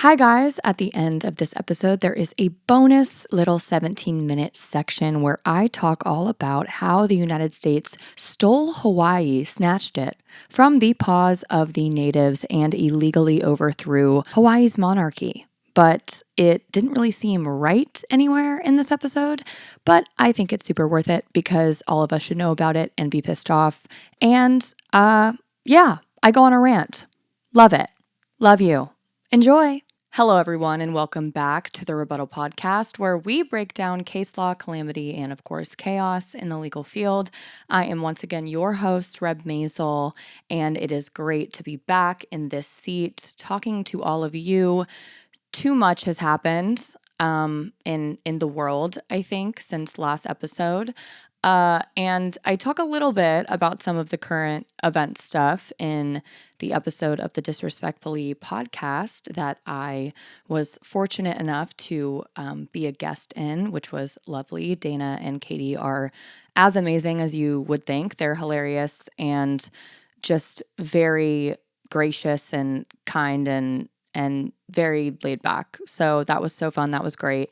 Hi guys, at the end of this episode, there is a bonus little 17-minute section where I talk all about how the United States stole Hawaii, snatched it from the paws of the natives and illegally overthrew Hawaii's monarchy. But it didn't really seem right anywhere in this episode, but I think it's super worth it because all of us should know about it and be pissed off. And yeah, I go on a rant. Love it. Love you. Enjoy. Hello, everyone, and welcome back to the Rebuttal podcast, where we break down case law, calamity, and of course, chaos in the legal field. I am once again your host, REB'S, and it is great to be back in this seat talking to all of you. Too much has happened in the world, I think, since last episode. And I talk a little bit about some of the current event stuff in the episode of the Disrespectfully podcast that I was fortunate enough to be a guest in, which was lovely. Dana and Katie are as amazing as you would think. They're hilarious and just very gracious and kind and very laid back. So that was so fun. That was great.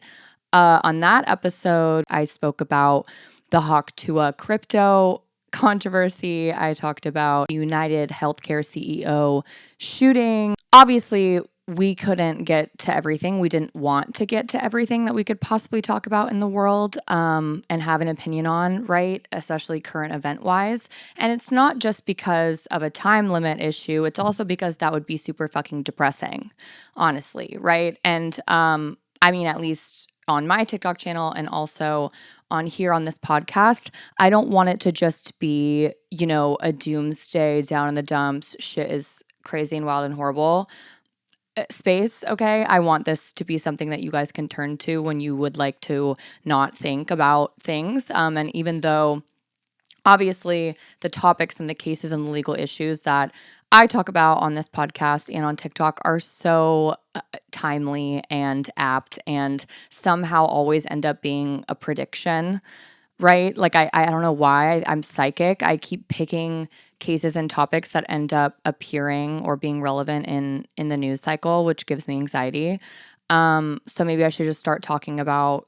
On that episode, I spoke about the Hawk-Tua crypto controversy. I talked about United Healthcare CEO shooting. Obviously, we couldn't get to everything. We didn't want to get to everything that we could possibly talk about in the world and have an opinion on, right? Especially current event-wise. And it's not just because of a time limit issue. It's also because that would be super fucking depressing, honestly, right? And I mean, at least on my TikTok channel and also on here on this podcast, I don't want it to just be, a doomsday down in the dumps, shit is crazy and wild and horrible space, okay? I want this to be something that you guys can turn to when you would like to not think about things. And even though obviously the topics and the cases and the legal issues that I talk about on this podcast and on TikTok are so timely and apt and somehow always end up being a prediction, right? Like I don't know why. I'm psychic. I keep picking cases and topics that end up appearing or being relevant in the news cycle, which gives me anxiety. So maybe I should just start talking about,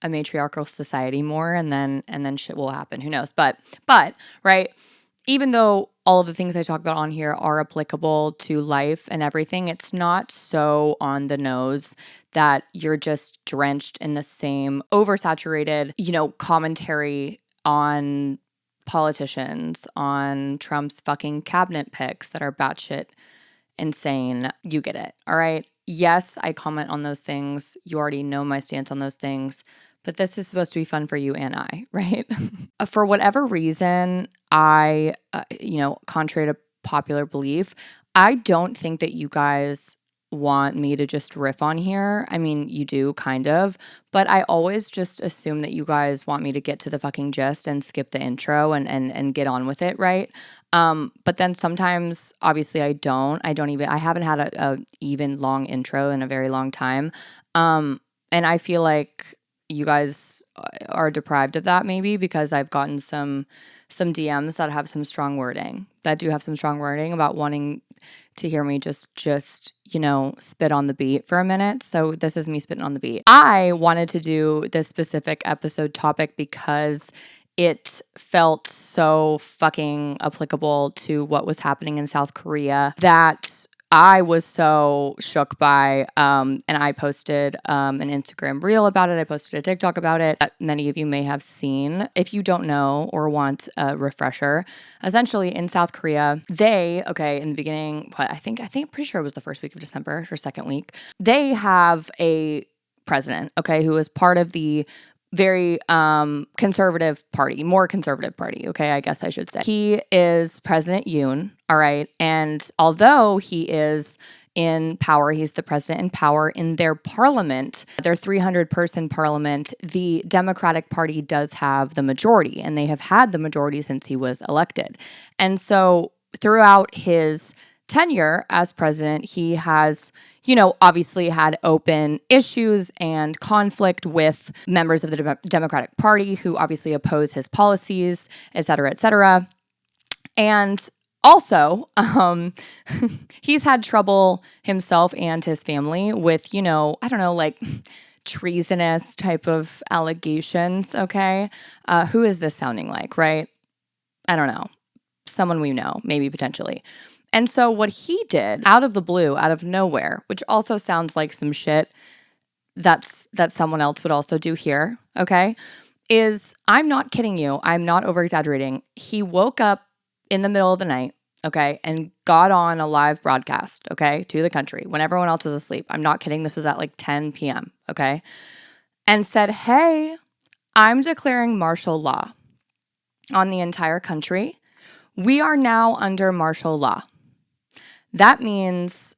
a matriarchal society more and then shit will happen. Who knows? But right, even though all of the things I talk about on here are applicable to life and everything, it's not so on the nose that you're just drenched in the same oversaturated, commentary on politicians, on Trump's fucking cabinet picks that are batshit insane. You get it, all right? Yes, I comment on those things. You already know my stance on those things. But this is supposed to be fun for you and I, right? For whatever reason, I, contrary to popular belief, I don't think that you guys want me to just riff on here. I mean, you do kind of, but I always just assume that you guys want me to get to the fucking gist and skip the intro and get on with it, right? But then sometimes, obviously, I haven't had a even long intro in a very long time. And I feel like you guys are deprived of that maybe because I've gotten some DMs that have some strong wording about wanting to hear me just spit on the beat for a minute. So this is me spitting on the beat. I wanted to do this specific episode topic because it felt so fucking applicable to what was happening in South Korea that I was so shook by, and I posted an Instagram reel about it. I posted a TikTok about it that many of you may have seen. If you don't know or want a refresher, essentially in South Korea, in the beginning, pretty sure it was the first week of December or second week, they have a president, who is part of the very more conservative party, I guess I should say. He is President Yoon, all right? And although he is in power, he's the president in power in their parliament, their 300-person parliament, the Democratic Party does have the majority, and they have had the majority since he was elected. And so throughout his tenure as president, he has, obviously had open issues and conflict with members of the Democratic Party who obviously oppose his policies, et cetera, et cetera. And Also, he's had trouble himself and his family with, I don't know, like treasonous type of allegations, okay? Who is this sounding like, right? I don't know. Someone we know, maybe potentially. And so what he did out of the blue, out of nowhere, which also sounds like some shit that someone else would also do here, okay, is, I'm not kidding you, I'm not over-exaggerating. He woke up in the middle of the night, okay, and got on a live broadcast, okay, to the country when everyone else was asleep. I'm not kidding. This was at like 10 p.m., okay, and said, hey, I'm declaring martial law on the entire country. We are now under martial law. That means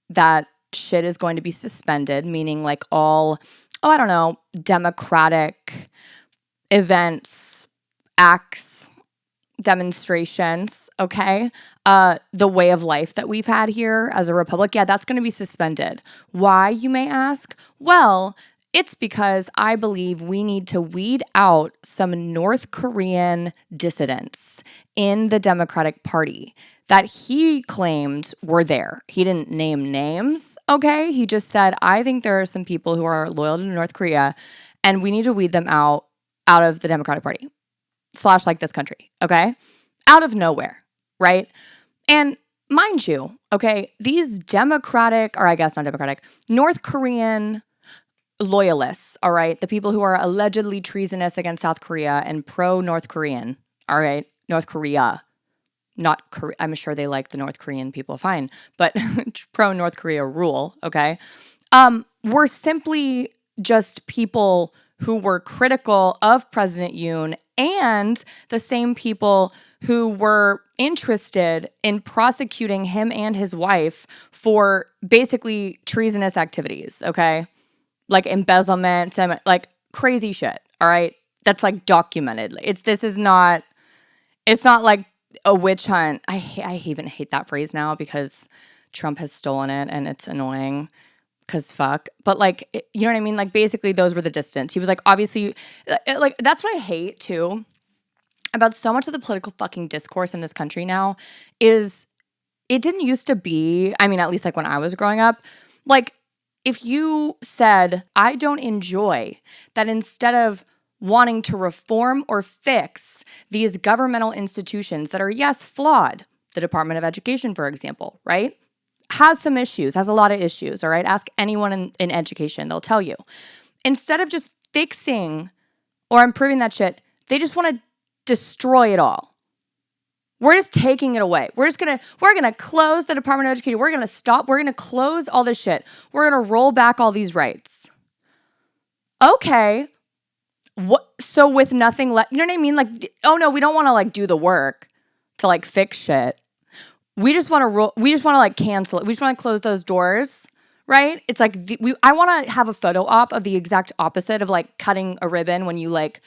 that shit is going to be suspended, meaning like all, I don't know, democratic events, acts, demonstrations, okay? The way of life that we've had here as a republic, yeah, that's going to be suspended. Why, you may ask? Well, it's because I believe we need to weed out some North Korean dissidents in the Democratic Party that he claimed were there. He didn't name names, okay? He just said, I think there are some people who are loyal to North Korea, and we need to weed them out of the Democratic Party / like this country, okay? Out of nowhere, right? And mind you, okay, these Democratic, or I guess not Democratic, North Korean loyalists, all right, the people who are allegedly treasonous against South Korea and pro-North Korean, all right, North Korea, not Korea, I'm sure they like the North Korean people, fine, but pro-North Korea rule, okay, were simply just people who were critical of President Yoon and the same people who were interested in prosecuting him and his wife for basically treasonous activities, okay? Like embezzlement, like crazy shit, all right? That's like documented. It's not like a witch hunt. I even hate that phrase now because Trump has stolen it and it's annoying. Because fuck. But like, you know what I mean? Like basically those were the distance. He was like, obviously, like that's what I hate too about so much of the political fucking discourse in this country now is it didn't used to be, I mean, at least like when I was growing up, like if you said, I don't enjoy that instead of wanting to reform or fix these governmental institutions that are, yes, flawed, the Department of Education, for example, right? Has some issues, has a lot of issues, all right? Ask anyone in education, they'll tell you. Instead of just fixing or improving that shit, they just want to destroy it all. We're just taking it away. We're gonna close the Department of Education. We're gonna close all this shit. We're gonna roll back all these rights. Okay. What? So with nothing left, you know what I mean? Like, oh no, we don't want to like do the work to like fix shit. We just want to like cancel it. We just want to close those doors, right? It's like I want to have a photo op of the exact opposite of like cutting a ribbon when you like,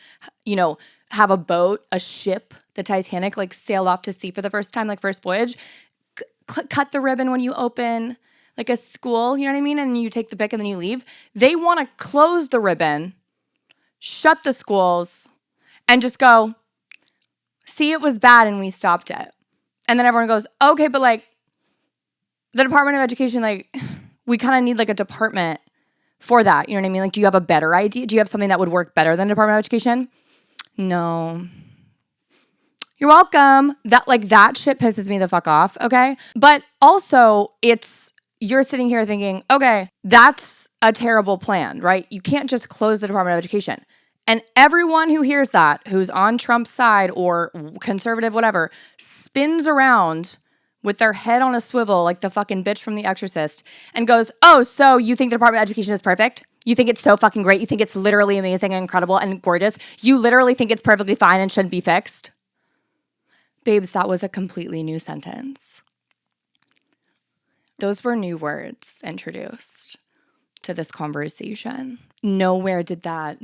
have a boat, a ship, the Titanic, like sail off to sea for the first time, like first voyage. Cut the ribbon when you open like a school, you know what I mean? And you take the pick and then you leave. They want to close the ribbon, shut the schools, and just go, see, it was bad and we stopped it. And then everyone goes, okay, but like the Department of Education, like we kind of need like a department for that. You know what I mean? Like, do you have a better idea? Do you have something that would work better than Department of Education? No. You're welcome. That shit pisses me the fuck off, okay? But also you're sitting here thinking, okay, that's a terrible plan, right? You can't just close the Department of Education. And everyone who hears that, who's on Trump's side or conservative, whatever, spins around with their head on a swivel like the fucking bitch from The Exorcist and goes, oh, so you think the Department of Education is perfect? You think it's so fucking great? You think it's literally amazing and incredible and gorgeous? You literally think it's perfectly fine and shouldn't be fixed? Babes, that was a completely new sentence. Those were new words introduced to this conversation. Nowhere did that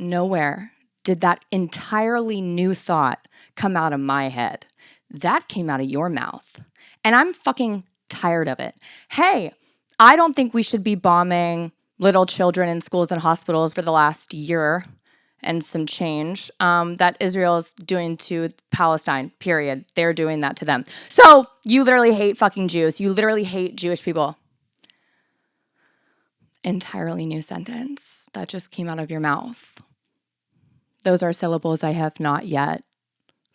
entirely new thought come out of my head. That came out of your mouth. And I'm fucking tired of it. Hey, I don't think we should be bombing little children in schools and hospitals for the last year and some change that Israel is doing to Palestine, period. They're doing that to them. So you literally hate fucking Jews. You literally hate Jewish people. Entirely new sentence that just came out of your mouth. Those are syllables I have not yet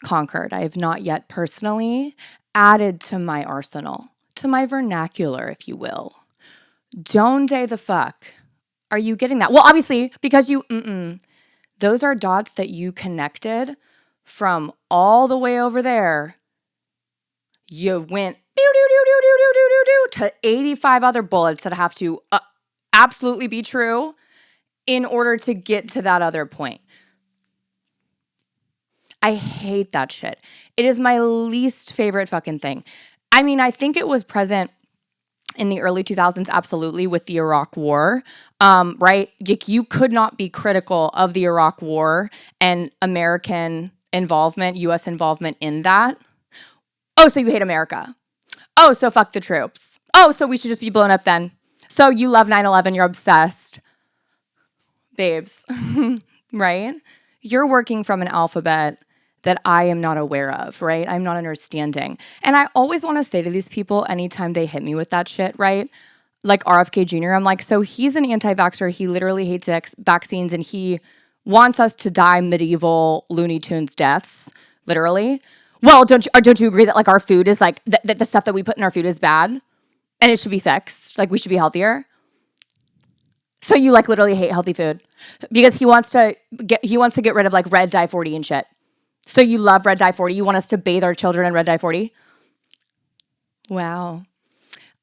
conquered. I have not yet personally added to my arsenal, to my vernacular, if you will. Donde the fuck? Are you getting that? Well, obviously, because those are dots that you connected from all the way over there. You went to 85 other bullets that have to absolutely be true in order to get to that other point. I hate that shit. It is my least favorite fucking thing. I mean, I think it was present in the early 2000s, absolutely, with the Iraq War, right? You could not be critical of the Iraq War and American involvement, U.S. involvement in that. Oh, so you hate America. Oh, so fuck the troops. Oh, so we should just be blown up then. So you love 9/11, you're obsessed. Babes, right? You're working from an alphabet that I am not aware of, right? I'm not understanding. And I always want to say to these people anytime they hit me with that shit, right? Like RFK Jr., I'm like, so he's an anti-vaxxer. He literally hates vaccines and he wants us to die medieval Looney Tunes deaths, literally. Well, don't you agree that like our food is like, that the stuff that we put in our food is bad and it should be fixed? Like we should be healthier? So you like literally hate healthy food because he wants to get rid of like red dye 40 and shit. So you love red dye 40. You want us to bathe our children in red dye 40? Wow.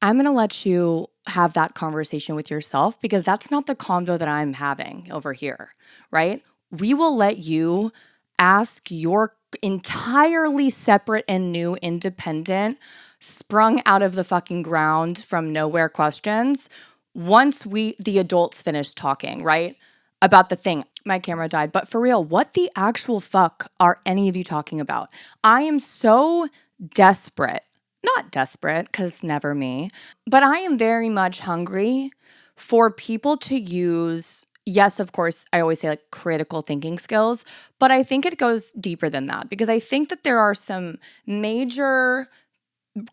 I'm going to let you have that conversation with yourself because that's not the convo that I'm having over here, right? We will let you ask your entirely separate and new independent, sprung out of the fucking ground from nowhere questions once the adults finish talking, right? About the thing. My camera died. But for real, what the actual fuck are any of you talking about? I am so desperate. Not desperate, because it's never me. But I am very much hungry for people to use, yes, of course, I always say like critical thinking skills. But I think it goes deeper than that. Because I think that there are some major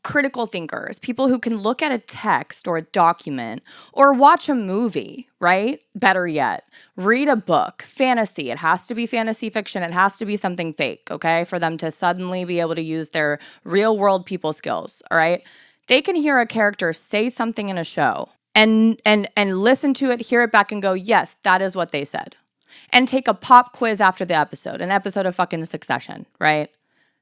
critical thinkers, people who can look at a text or a document or watch a movie, right? Better yet, read a book, fantasy. It has to be fantasy fiction. It has to be something fake, okay? For them to suddenly be able to use their real world people skills, all right? They can hear a character say something in a show and listen to it, hear it back and go, yes, that is what they said. And take a pop quiz after the episode, an episode of fucking Succession, right?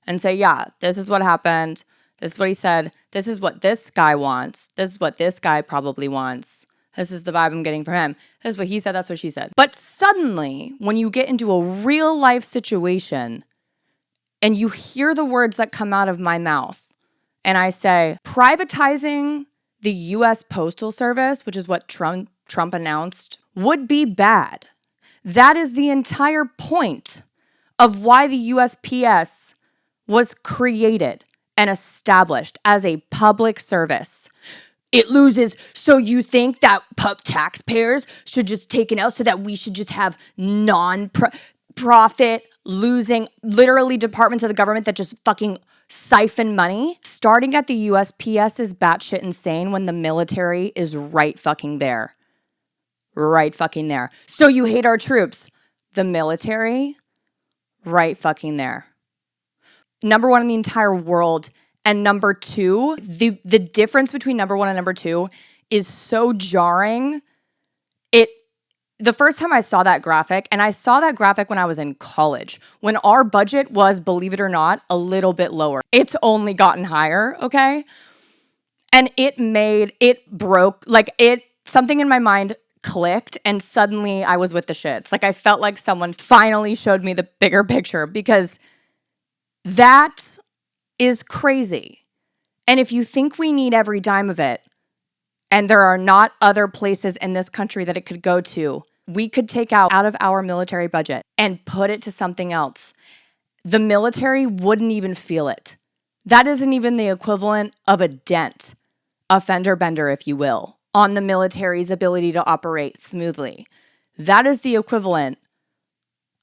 And say, yeah, this is what happened. This is what he said. This is what this guy wants. This is what this guy probably wants. This is the vibe I'm getting from him. This is what he said. That's what she said. But suddenly, when you get into a real life situation and you hear the words that come out of my mouth and I say, privatizing the U.S. Postal Service, which is what Trump announced, would be bad. That is the entire point of why the USPS was created and established as a public service. It loses, so you think that taxpayers should just take it out so that we should just have non-profit losing, literally departments of the government that just fucking siphon money? Starting at the USPS is batshit insane when the military is right fucking there. Right fucking there. So you hate our troops. The military, right fucking there. Number one in the entire world. And number two, the difference between number one and number two is so jarring. The first time I saw that graphic, and I saw that graphic when I was in college, when our budget was, believe it or not, a little bit lower. It's only gotten higher, okay? And something in my mind clicked and suddenly I was with the shits. Like I felt like someone finally showed me the bigger picture because that is crazy. And if you think we need every dime of it, and there are not other places in this country that it could go to, we could take out of our military budget and put it to something else. The military wouldn't even feel it. That isn't even the equivalent of a dent, a fender bender, if you will, on the military's ability to operate smoothly. That is the equivalent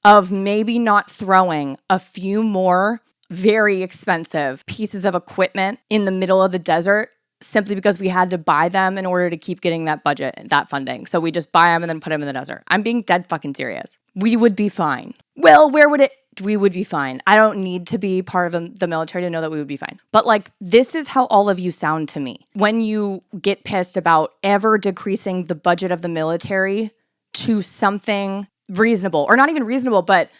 of maybe not throwing a few more very expensive pieces of equipment in the middle of the desert simply because we had to buy them in order to keep getting that budget, that funding. So we just buy them and then put them in the desert. I'm being dead fucking serious. We would be fine. Well, where would it? We would be fine. I don't need to be part of the military to know that we would be fine. But like, this is how all of you sound to me. When you get pissed about ever decreasing the budget of the military to something reasonable, or not even reasonable, but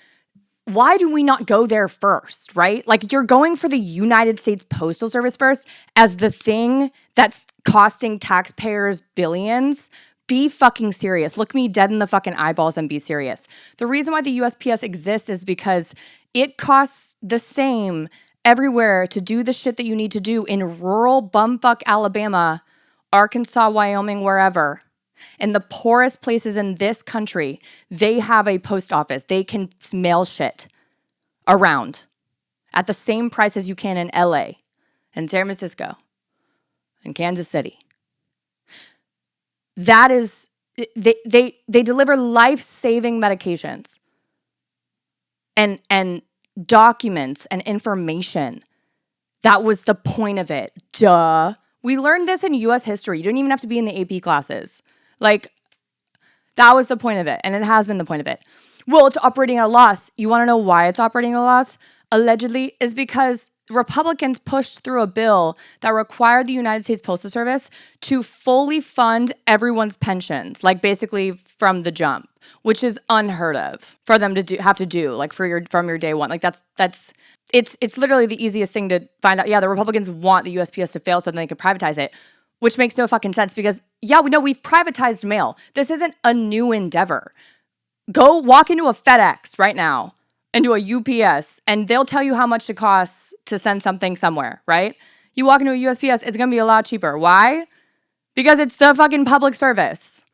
why do we not go there first, right? Like, you're going for the United States Postal Service first as the thing that's costing taxpayers billions. Be fucking serious. Look me dead in the fucking eyeballs and be serious. The reason why the USPS exists is because it costs the same everywhere to do the shit that you need to do in rural bumfuck Alabama, Arkansas, Wyoming, wherever. In the poorest places in this country, they have a post office. They can mail shit around at the same price as you can in LA and San Francisco and Kansas City. That is, they deliver life-saving medications and documents and information. That was the point of it. Duh. We learned this in US history. You don't even have to be in the AP classes. Like, that was the point of it, and it has been the point of it. Well, it's operating at a loss. You want to know why it's operating at a loss? Allegedly, is because Republicans pushed through a bill that required the United States Postal Service to fully fund everyone's pensions, like basically from the jump, which is unheard of for them to have to do, like from your day one. Like it's literally the easiest thing to find out. Yeah, the Republicans want the USPS to fail so then they can privatize it. Which makes no fucking sense because, yeah, we know we've privatized mail. This isn't a new endeavor. Go walk into a FedEx right now and do a UPS, and they'll tell you how much it costs to send something somewhere, right? You walk into a USPS, it's going to be a lot cheaper. Why? Because it's the fucking public service.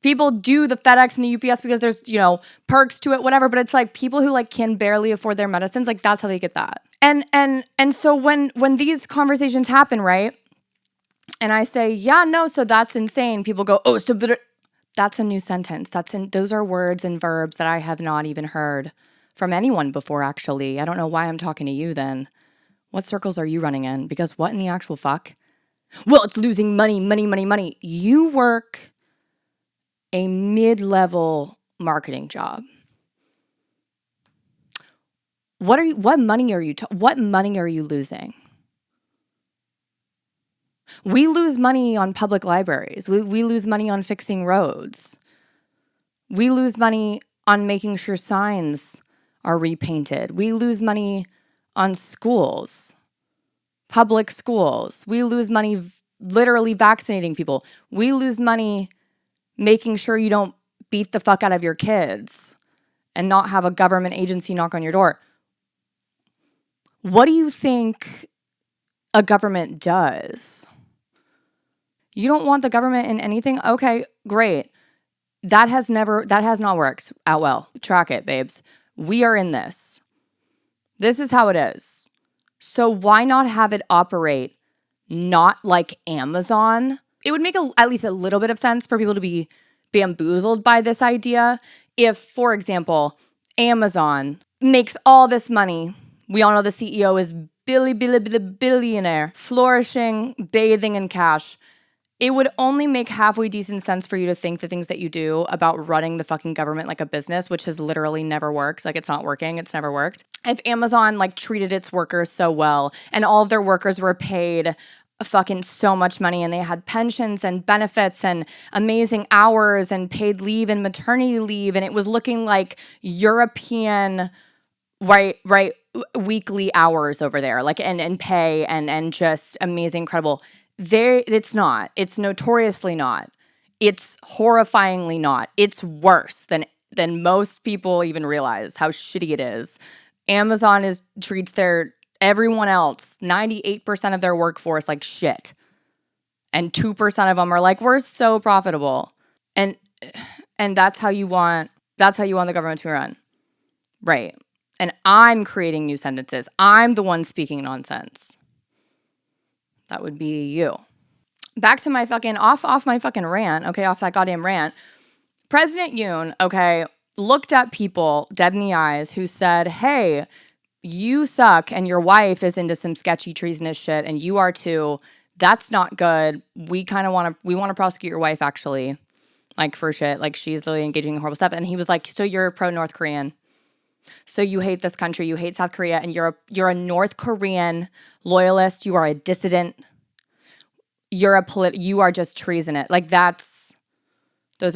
People do the FedEx and the UPS because there's, perks to it, whatever, but it's like people who like can barely afford their medicines, like that's how they get that. And so when these conversations happen, right? And I say, yeah, no, so that's insane. People go, oh, so that's a new sentence. Those are words and verbs that I have not even heard from anyone before, actually. I don't know why I'm talking to you then. What circles are you running in? Because what in the actual fuck? Well, it's losing money, money, money, money. You work a mid-level marketing job. What money are you losing? We lose money on public libraries. We lose money on fixing roads. We lose money on making sure signs are repainted. We lose money on schools, public schools. We lose money literally vaccinating people. We lose money making sure you don't beat the fuck out of your kids and not have a government agency knock on your door. What do you think a government does? You don't want the government in anything? Okay, great. That has not worked out well. Track it, babes. We are in this. This is how it is. So why not have it operate not like Amazon? It would make at least a little bit of sense for people to be bamboozled by this idea if, for example, Amazon makes all this money. We all know the CEO is billionaire, flourishing, bathing in cash. It would only make halfway decent sense for you to think the things that you do about running the fucking government like a business, which has literally never worked. Like, it's not working. It's never worked. If Amazon treated its workers so well and all of their workers were paid fucking so much money and they had pensions and benefits and amazing hours and paid leave and maternity leave, and it was looking like European, right, weekly hours over there, and pay and just amazing, incredible. It's not. It's notoriously not. It's horrifyingly not. It's worse than most people even realize how shitty it is. Amazon treats everyone else, 98% of their workforce, like shit. And 2% of them are like, we're so profitable. And that's how you want the government to run. Right. And I'm creating new sentences. I'm the one speaking nonsense. That would be you. Back to my fucking off my fucking rant, okay, off that goddamn rant. President Yoon, okay, looked at people dead in the eyes who said, hey, you suck and your wife is into some sketchy treasonous shit and you are too. That's not good. We want to prosecute your wife actually, like for shit. Like she's literally engaging in horrible stuff. And he was like, so you're pro North Korean. So you hate this country, you hate South Korea, and you're a North Korean loyalist. You are a dissident. You are just treasonous. Like those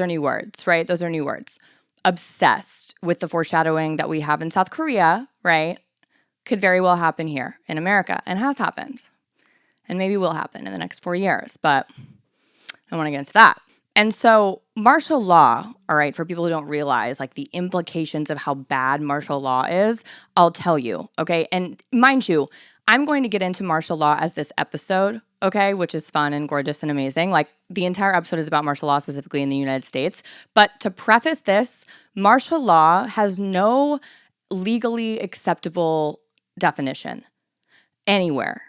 are new words, right? Those are new words. Obsessed with the foreshadowing that we have in South Korea, right? Could very well happen here in America and has happened and maybe will happen in the next 4 years, but I don't want to get into that. And so martial law, all right, for people who don't realize like the implications of how bad martial law is, I'll tell you, okay? And mind you, I'm going to get into martial law as this episode, okay, which is fun and gorgeous and amazing. Like the entire episode is about martial law specifically in the United States. But to preface this, martial law has no legally acceptable definition anywhere.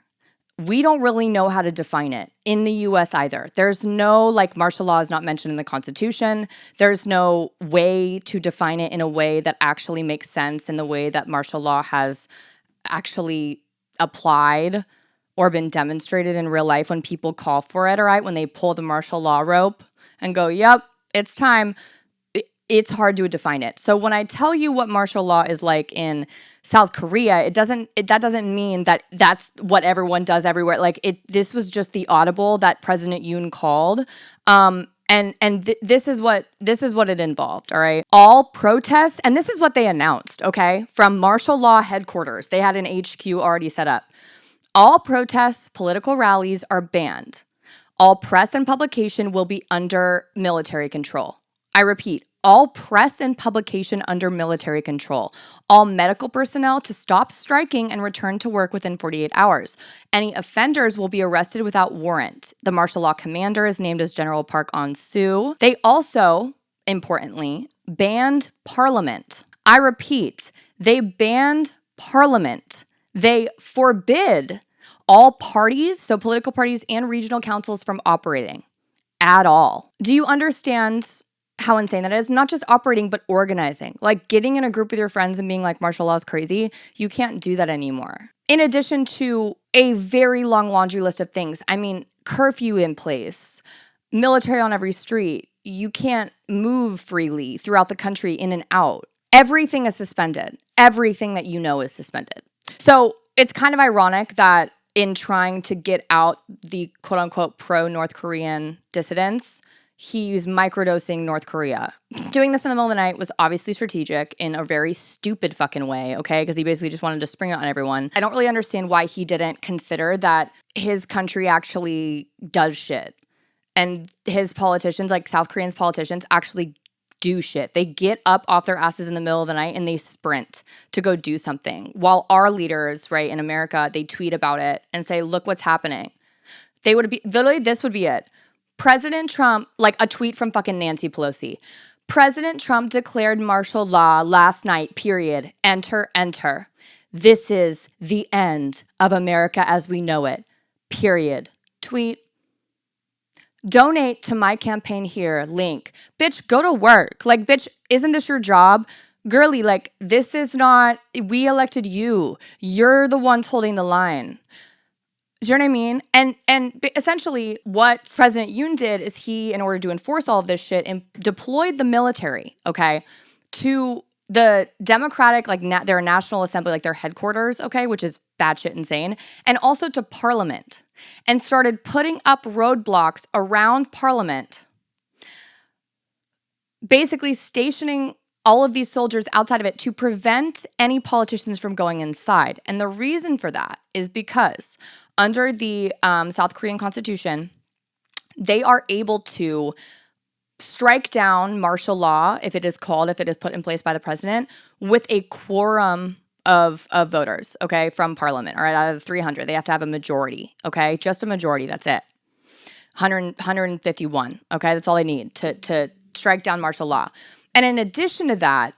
We don't really know how to define it in the US either. There's no, like, martial law is not mentioned in the Constitution. There's no way to define it in a way that actually makes sense in the way that martial law has actually applied or been demonstrated in real life when people call for it, all right? When they pull the martial law rope and go, yep, it's time. It's hard to define it. So when I tell you what martial law is like in South Korea, that doesn't mean that that's what everyone does everywhere. Like this was just the audible that President Yoon called. This is what it involved, all right? All protests, and this is what they announced, okay? From martial law headquarters. They had an HQ already set up. All protests, political rallies are banned. All press and publication will be under military control. I repeat, all press and publication under military control. All medical personnel to stop striking and return to work within 48 hours. Any offenders will be arrested without warrant. The martial law commander is named as General Park On-soo. They also, importantly, banned parliament. I repeat, they banned parliament. They forbid all parties, so political parties and regional councils, from operating at all. Do you understand how insane that is? Not just operating, but organizing. Like getting in a group with your friends and being like, martial law is crazy. You can't do that anymore. In addition to a very long laundry list of things. I mean, curfew in place, military on every street. You can't move freely throughout the country in and out. Everything is suspended. Everything that you know is suspended. So it's kind of ironic that in trying to get out the quote unquote pro-North Korean dissidents, he's microdosing North Korea. Doing this in the middle of the night was obviously strategic in a very stupid fucking way, okay? Because he basically just wanted to spring it on everyone. I don't really understand why he didn't consider that his country actually does shit. And his politicians, like South Koreans politicians, actually do shit. They get up off their asses in the middle of the night and they sprint to go do something. While our leaders, right, in America, they tweet about it and say, look what's happening. They would be, literally, this would be it. President Trump, like a tweet from fucking Nancy Pelosi. President Trump declared martial law last night, period. Enter, enter. This is the end of America as we know it, period. Tweet. Donate to my campaign here, link. Bitch, go to work. Like, bitch, isn't this your job? Girly, like, this is not, we elected you. You're the ones holding the line. Do you know what I mean? And essentially what President Yoon did is he, in order to enforce all of this shit, deployed the military, okay, to the Democratic, like their National Assembly, like their headquarters, okay, which is batshit insane, and also to Parliament, and started putting up roadblocks around Parliament, basically stationing all of these soldiers outside of it to prevent any politicians from going inside. And the reason for that is because under the South Korean Constitution, they are able to strike down martial law, if it is put in place by the president, with a quorum of voters, okay, from parliament. All right, out of the 300, they have to have a majority, okay? Just a majority, that's it. 151, okay? That's all they need to strike down martial law. And in addition to that,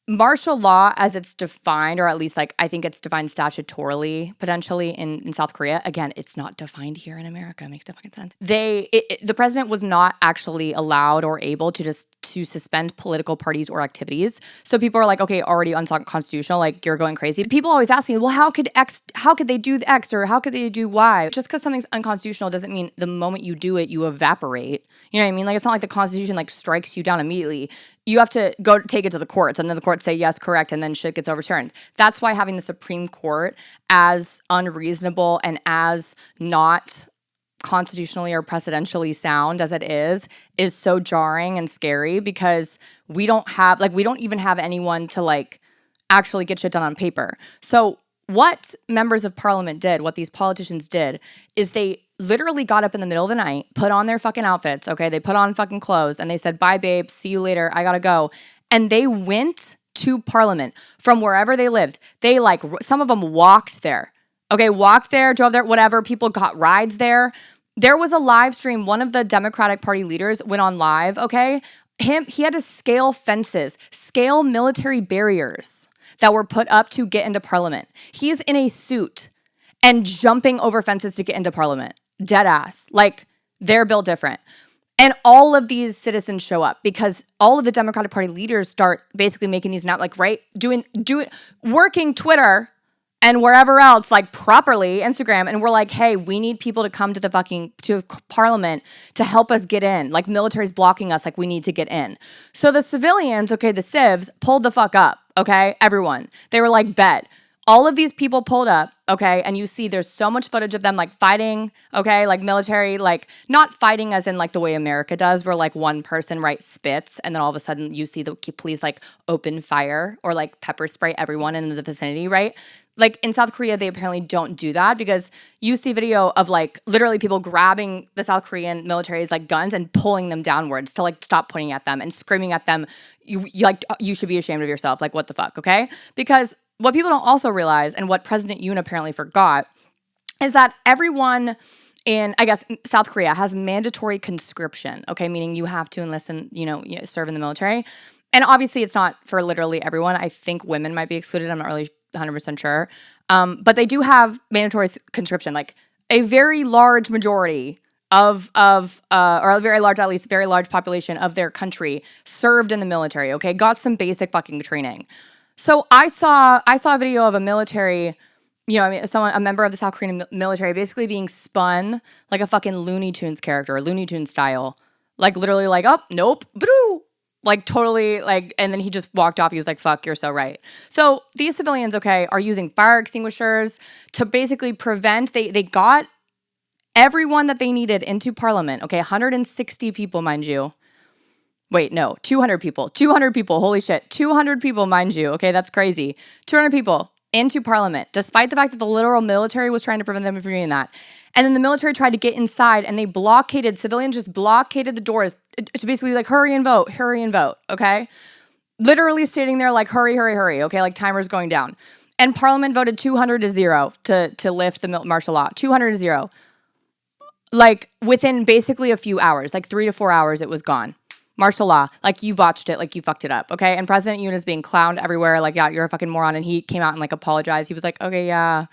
martial law as it's defined, or at least like I think it's defined statutorily potentially in South Korea. Again, it's not defined here in America. It makes no fucking sense. The president was not actually allowed or able to just to suspend political parties or activities. So people are like, okay, already unconstitutional, like you're going crazy. People always ask me, well, how could they do X or how could they do Y? Just because something's unconstitutional doesn't mean the moment you do it, you evaporate. You know what I mean? Like, it's not like the Constitution like strikes you down immediately. You have to go take it to the courts, and then the courts say yes, correct, and then shit gets overturned. That's why having the Supreme Court as unreasonable and as not constitutionally or precedentially sound as it is so jarring and scary, because we don't even have anyone to like actually get shit done on paper. So what members of parliament did, what these politicians did, is they literally got up in the middle of the night, put on their fucking outfits, okay? They put on fucking clothes, and they said, bye, babe, see you later, I gotta go. And they went to parliament from wherever they lived. They some of them walked there, okay? Walked there, drove there, whatever. People got rides there. There was a live stream. One of the Democratic Party leaders went on live, okay? He had to scale fences, scale military barriers that were put up to get into parliament. He is in a suit and jumping over fences to get into parliament. Dead ass. Like, they're built different. And all of these citizens show up because all of the Democratic Party leaders start basically making these working Twitter and wherever else, like properly, Instagram, and we're like, hey, we need people to come to to parliament to help us get in. Like, military's blocking us, like we need to get in. So the civilians, okay, the civs, pulled the fuck up, okay? Everyone. They were like, bet. All of these people pulled up, okay, and you see there's so much footage of them like fighting, okay, like military, like not fighting as in like the way America does, where like one person, right, spits, and then all of a sudden you see the police like open fire or like pepper spray everyone in the vicinity, right? Like in South Korea, they apparently don't do that, because you see video of like literally people grabbing the South Korean military's like guns and pulling them downwards to like stop pointing at them and screaming at them. You should be ashamed of yourself. Like, what the fuck, okay? Because what people don't also realize, and what President Yoon apparently forgot, is that everyone in, I guess, South Korea has mandatory conscription, okay? Meaning you have to enlist and, serve in the military. And obviously it's not for literally everyone. I think women might be excluded. I'm not really 100% sure. But they do have mandatory conscription. Like, a very large majority or a very large, at least very large population of their country served in the military, okay? Got some basic fucking training. So I saw a video of a military, a member of the South Korean military basically being spun like a fucking Looney Tunes character, Looney Tunes style. Like, literally like, oh, nope, boo. Like, totally, like, and then he just walked off. He was like, fuck, you're so right. So these civilians, okay, are using fire extinguishers to basically prevent, they got everyone that they needed into parliament, okay, 160 people, mind you. Wait, no, 200 people. 200 people. Holy shit. 200 people, mind you. Okay, that's crazy. 200 people into parliament, despite the fact that the literal military was trying to prevent them from doing that. And then the military tried to get inside, and civilians just blockaded the doors to basically like, hurry and vote, okay? Literally sitting there like, hurry, okay? Like, timer's going down. And parliament voted 200-0 to lift the martial law. 200-0. Like, within basically a few hours, like 3 to 4 hours, it was gone. Martial law, like, you botched it, like, you fucked it up, okay? And President Yoon is being clowned everywhere, like, yeah, you're a fucking moron, and he came out and, like, apologized. He was like, okay, yeah,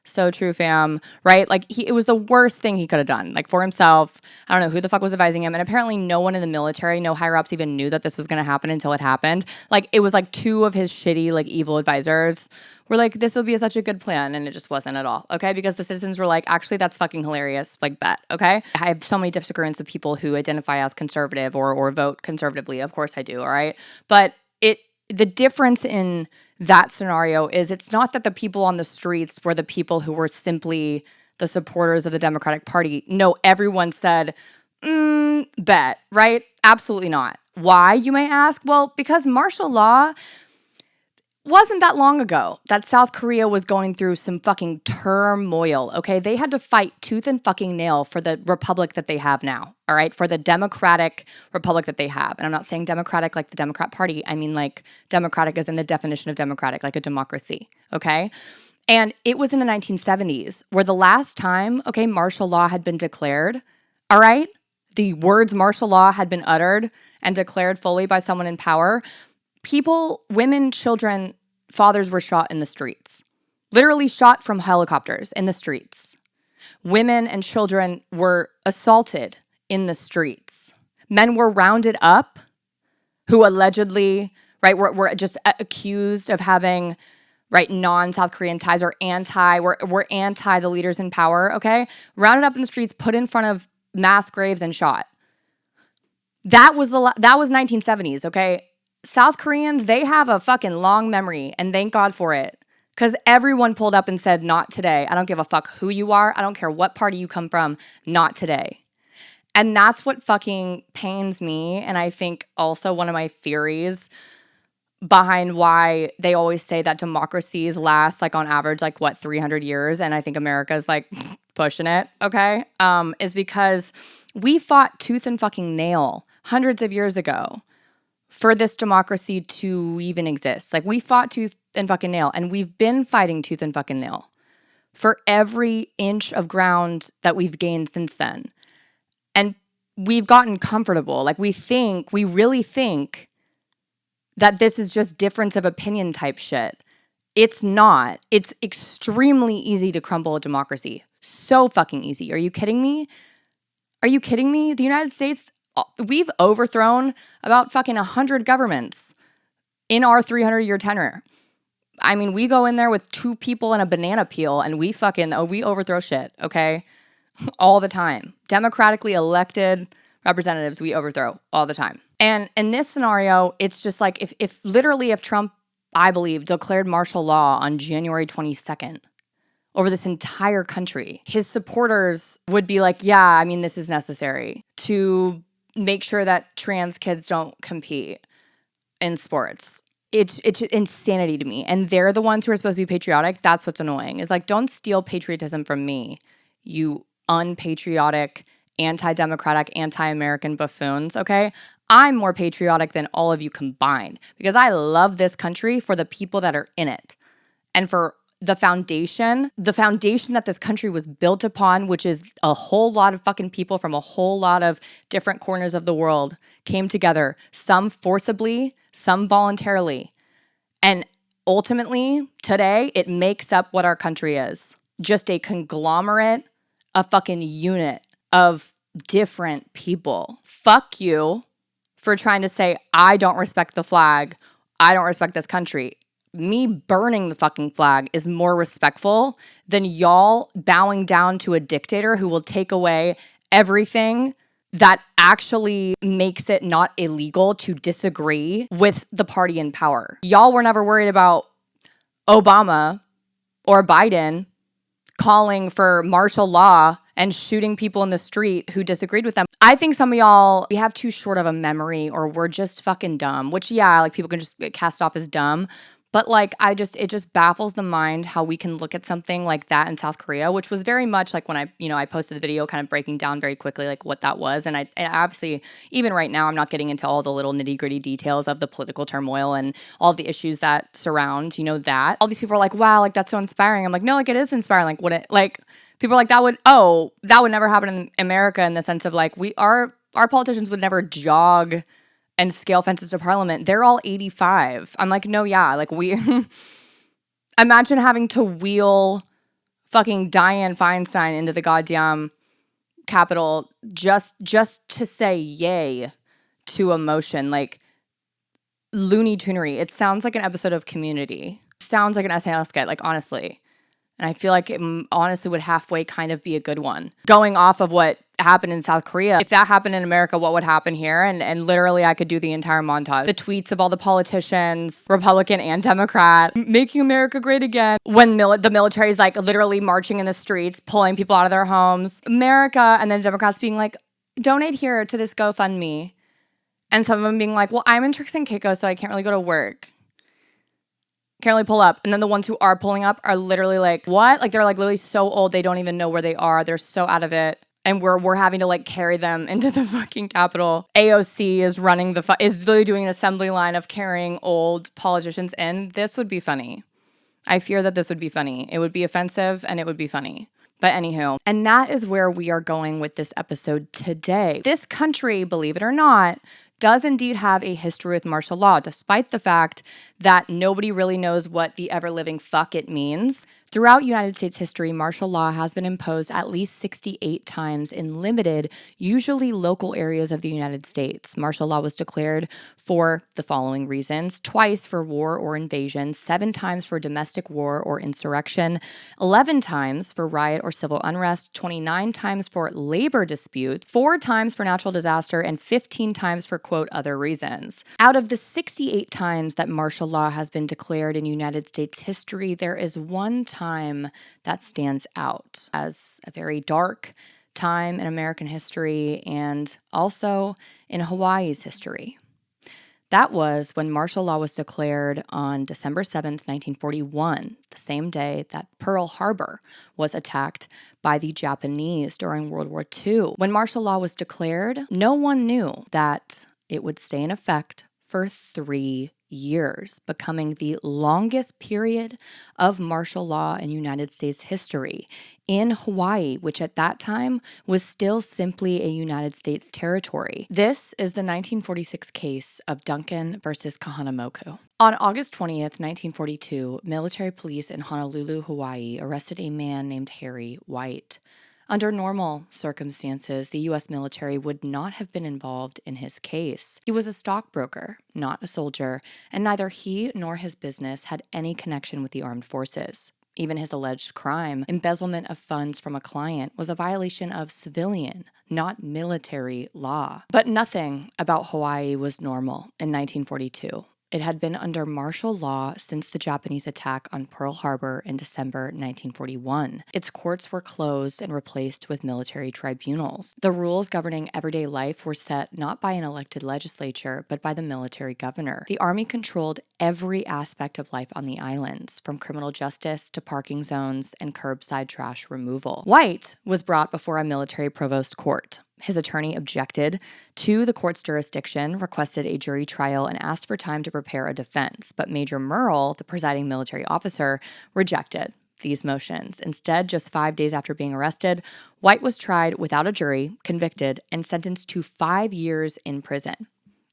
so true, fam, right? Like, it was the worst thing he could have done, like, for himself. I don't know who the fuck was advising him, and apparently no one in the military, no higher-ups even knew that this was going to happen until it happened. Like, it was, like, 2 of his shitty, like, evil advisors were like, this will be such a good plan, and it just wasn't at all, okay? Because the citizens were like, actually, that's fucking hilarious, like, bet, okay? I have so many disagreements with people who identify as conservative or vote conservatively. Of course I do, all right? But the difference in that scenario is it's not that the people on the streets were the people who were simply the supporters of the Democratic Party. No, everyone said, bet, right? Absolutely not. Why, you may ask? Well, because martial law wasn't that long ago that South Korea was going through some fucking turmoil, okay? They had to fight tooth and fucking nail for the republic that they have now, all right? For the democratic republic that they have. And I'm not saying democratic like the Democrat Party. I mean like democratic as in the definition of democratic, like a democracy, okay? And it was in the 1970s where the last time, okay, martial law had been declared, all right? The words martial law had been uttered and declared fully by someone in power. People, women, children, fathers were shot in the streets. Literally shot from helicopters in the streets. Women and children were assaulted in the streets. Men were rounded up who allegedly, right, were just accused of having, right, non-South Korean ties or we're anti the leaders in power, okay? Rounded up in the streets, put in front of mass graves and shot. That was 1970s, okay? South Koreans, they have a fucking long memory, and thank God for it. Because everyone pulled up and said, not today. I don't give a fuck who you are. I don't care what party you come from. Not today. And that's what fucking pains me. And I think also one of my theories behind why they always say that democracies last, like, on average, like, 300 years. And I think America's, like, pushing it, okay? Is because we fought tooth and fucking nail hundreds of years ago for this democracy to even exist. Like, we fought tooth and fucking nail, and we've been fighting tooth and fucking nail for every inch of ground that we've gained since then. And we've gotten comfortable. Like, we really think that this is just difference of opinion type shit. It's not. It's extremely easy to crumble a democracy. So fucking easy. Are you kidding me? Are you kidding me? The United States, we've overthrown about fucking 100 governments in our 300-year tenure. I mean, we go in there with 2 people and a banana peel and we overthrow shit, okay? All the time. Democratically elected representatives, we overthrow all the time. And in this scenario, it's just like if Trump, I believe, declared martial law on January 22nd over this entire country, his supporters would be like, yeah, I mean, this is necessary to make sure that trans kids don't compete in sports. It's insanity to me. And they're the ones who are supposed to be patriotic. That's what's annoying. Is like, don't steal patriotism from me, you unpatriotic, anti-democratic, anti-American buffoons, okay? I'm more patriotic than all of you combined because I love this country for the people that are in it and for the foundation that this country was built upon, which is a whole lot of fucking people from a whole lot of different corners of the world came together, some forcibly, some voluntarily. And ultimately, today, it makes up what our country is. Just a conglomerate, a fucking unit of different people. Fuck you for trying to say, I don't respect the flag. I don't respect this country. Me burning the fucking flag is more respectful than y'all bowing down to a dictator who will take away everything that actually makes it not illegal to disagree with the party in power. Y'all were never worried about Obama or Biden calling for martial law and shooting people in the street who disagreed with them. I think some of y'all, we have too short of a memory or we're just fucking dumb, which, yeah, like people can just cast off as dumb. But like, it just baffles the mind how we can look at something like that in South Korea, which was very much like when I posted the video kind of breaking down very quickly like what that was. And I obviously, even right now, I'm not getting into all the little nitty gritty details of the political turmoil and all the issues that surround, that. All these people are like, wow, like that's so inspiring. I'm like, no, like it is inspiring. Like, would it, like, people are like, that would never happen in America in the sense of like, our politicians would never jog and scale fences to parliament. They're all 85. I'm like, no, yeah. Like we imagine having to wheel fucking Dianne Feinstein into the goddamn Capitol just to say yay to a motion. Like Looney Tunery. It sounds like an episode of Community. Sounds like an SNL sketch, like honestly. And I feel like it honestly would halfway kind of be a good one. Going off of what happened in South Korea, if that happened in America, what would happen here? And literally I could do the entire montage. The tweets of all the politicians, Republican and Democrat, making America great again. When the military is like literally marching in the streets, pulling people out of their homes. America, and then Democrats being like, donate here to this GoFundMe. And some of them being like, well, I'm in Turks and Caicos, so I can't really go to work. Can't really pull up. And then the ones who are pulling up are literally like, what? Like they're like literally so old they don't even know where they are. They're so out of it. And we're having to like carry them into the fucking Capitol. AOC is running is literally doing an assembly line of carrying old politicians in. This would be funny. I fear that this would be funny. It would be offensive and it would be funny. But anywho, and that is where we are going with this episode today. This country, believe it or not, does indeed have a history with martial law, despite the fact that nobody really knows what the ever-living fuck it means. Throughout United States history, martial law has been imposed at least 68 times in limited, usually local areas of the United States. Martial law was declared for the following reasons: twice for war or invasion, 7 times for domestic war or insurrection, 11 times for riot or civil unrest, 29 times for labor disputes, 4 times for natural disaster, and 15 times for, quote, other reasons. Out of the 68 times that martial law has been declared in United States history, there is one time that stands out as a very dark time in American history and also in Hawaii's history. That was when martial law was declared on December 7th, 1941, the same day that Pearl Harbor was attacked by the Japanese during World War II. When martial law was declared, no one knew that it would stay in effect for 3 years, becoming the longest period of martial law in United States history in Hawaii, which at that time was still simply a United States territory. This is the 1946 case of Duncan versus Kahanamoku. On August 20th, 1942, military police in Honolulu, Hawaii arrested a man named Harry White. Under normal circumstances, the U.S. military would not have been involved in his case. He was a stockbroker, not a soldier, and neither he nor his business had any connection with the armed forces. Even his alleged crime, embezzlement of funds from a client, was a violation of civilian, not military law. But nothing about Hawaii was normal in 1942. It had been under martial law since the Japanese attack on Pearl Harbor in December 1941. Its courts were closed and replaced with military tribunals. The rules governing everyday life were set not by an elected legislature, but by the military governor. The army controlled every aspect of life on the islands, from criminal justice to parking zones and curbside trash removal. White was brought before a military provost court. His attorney objected to the court's jurisdiction, requested a jury trial, and asked for time to prepare a defense. But Major Merle, the presiding military officer, rejected these motions. Instead, just 5 days after being arrested, White was tried without a jury, convicted, and sentenced to 5 years in prison.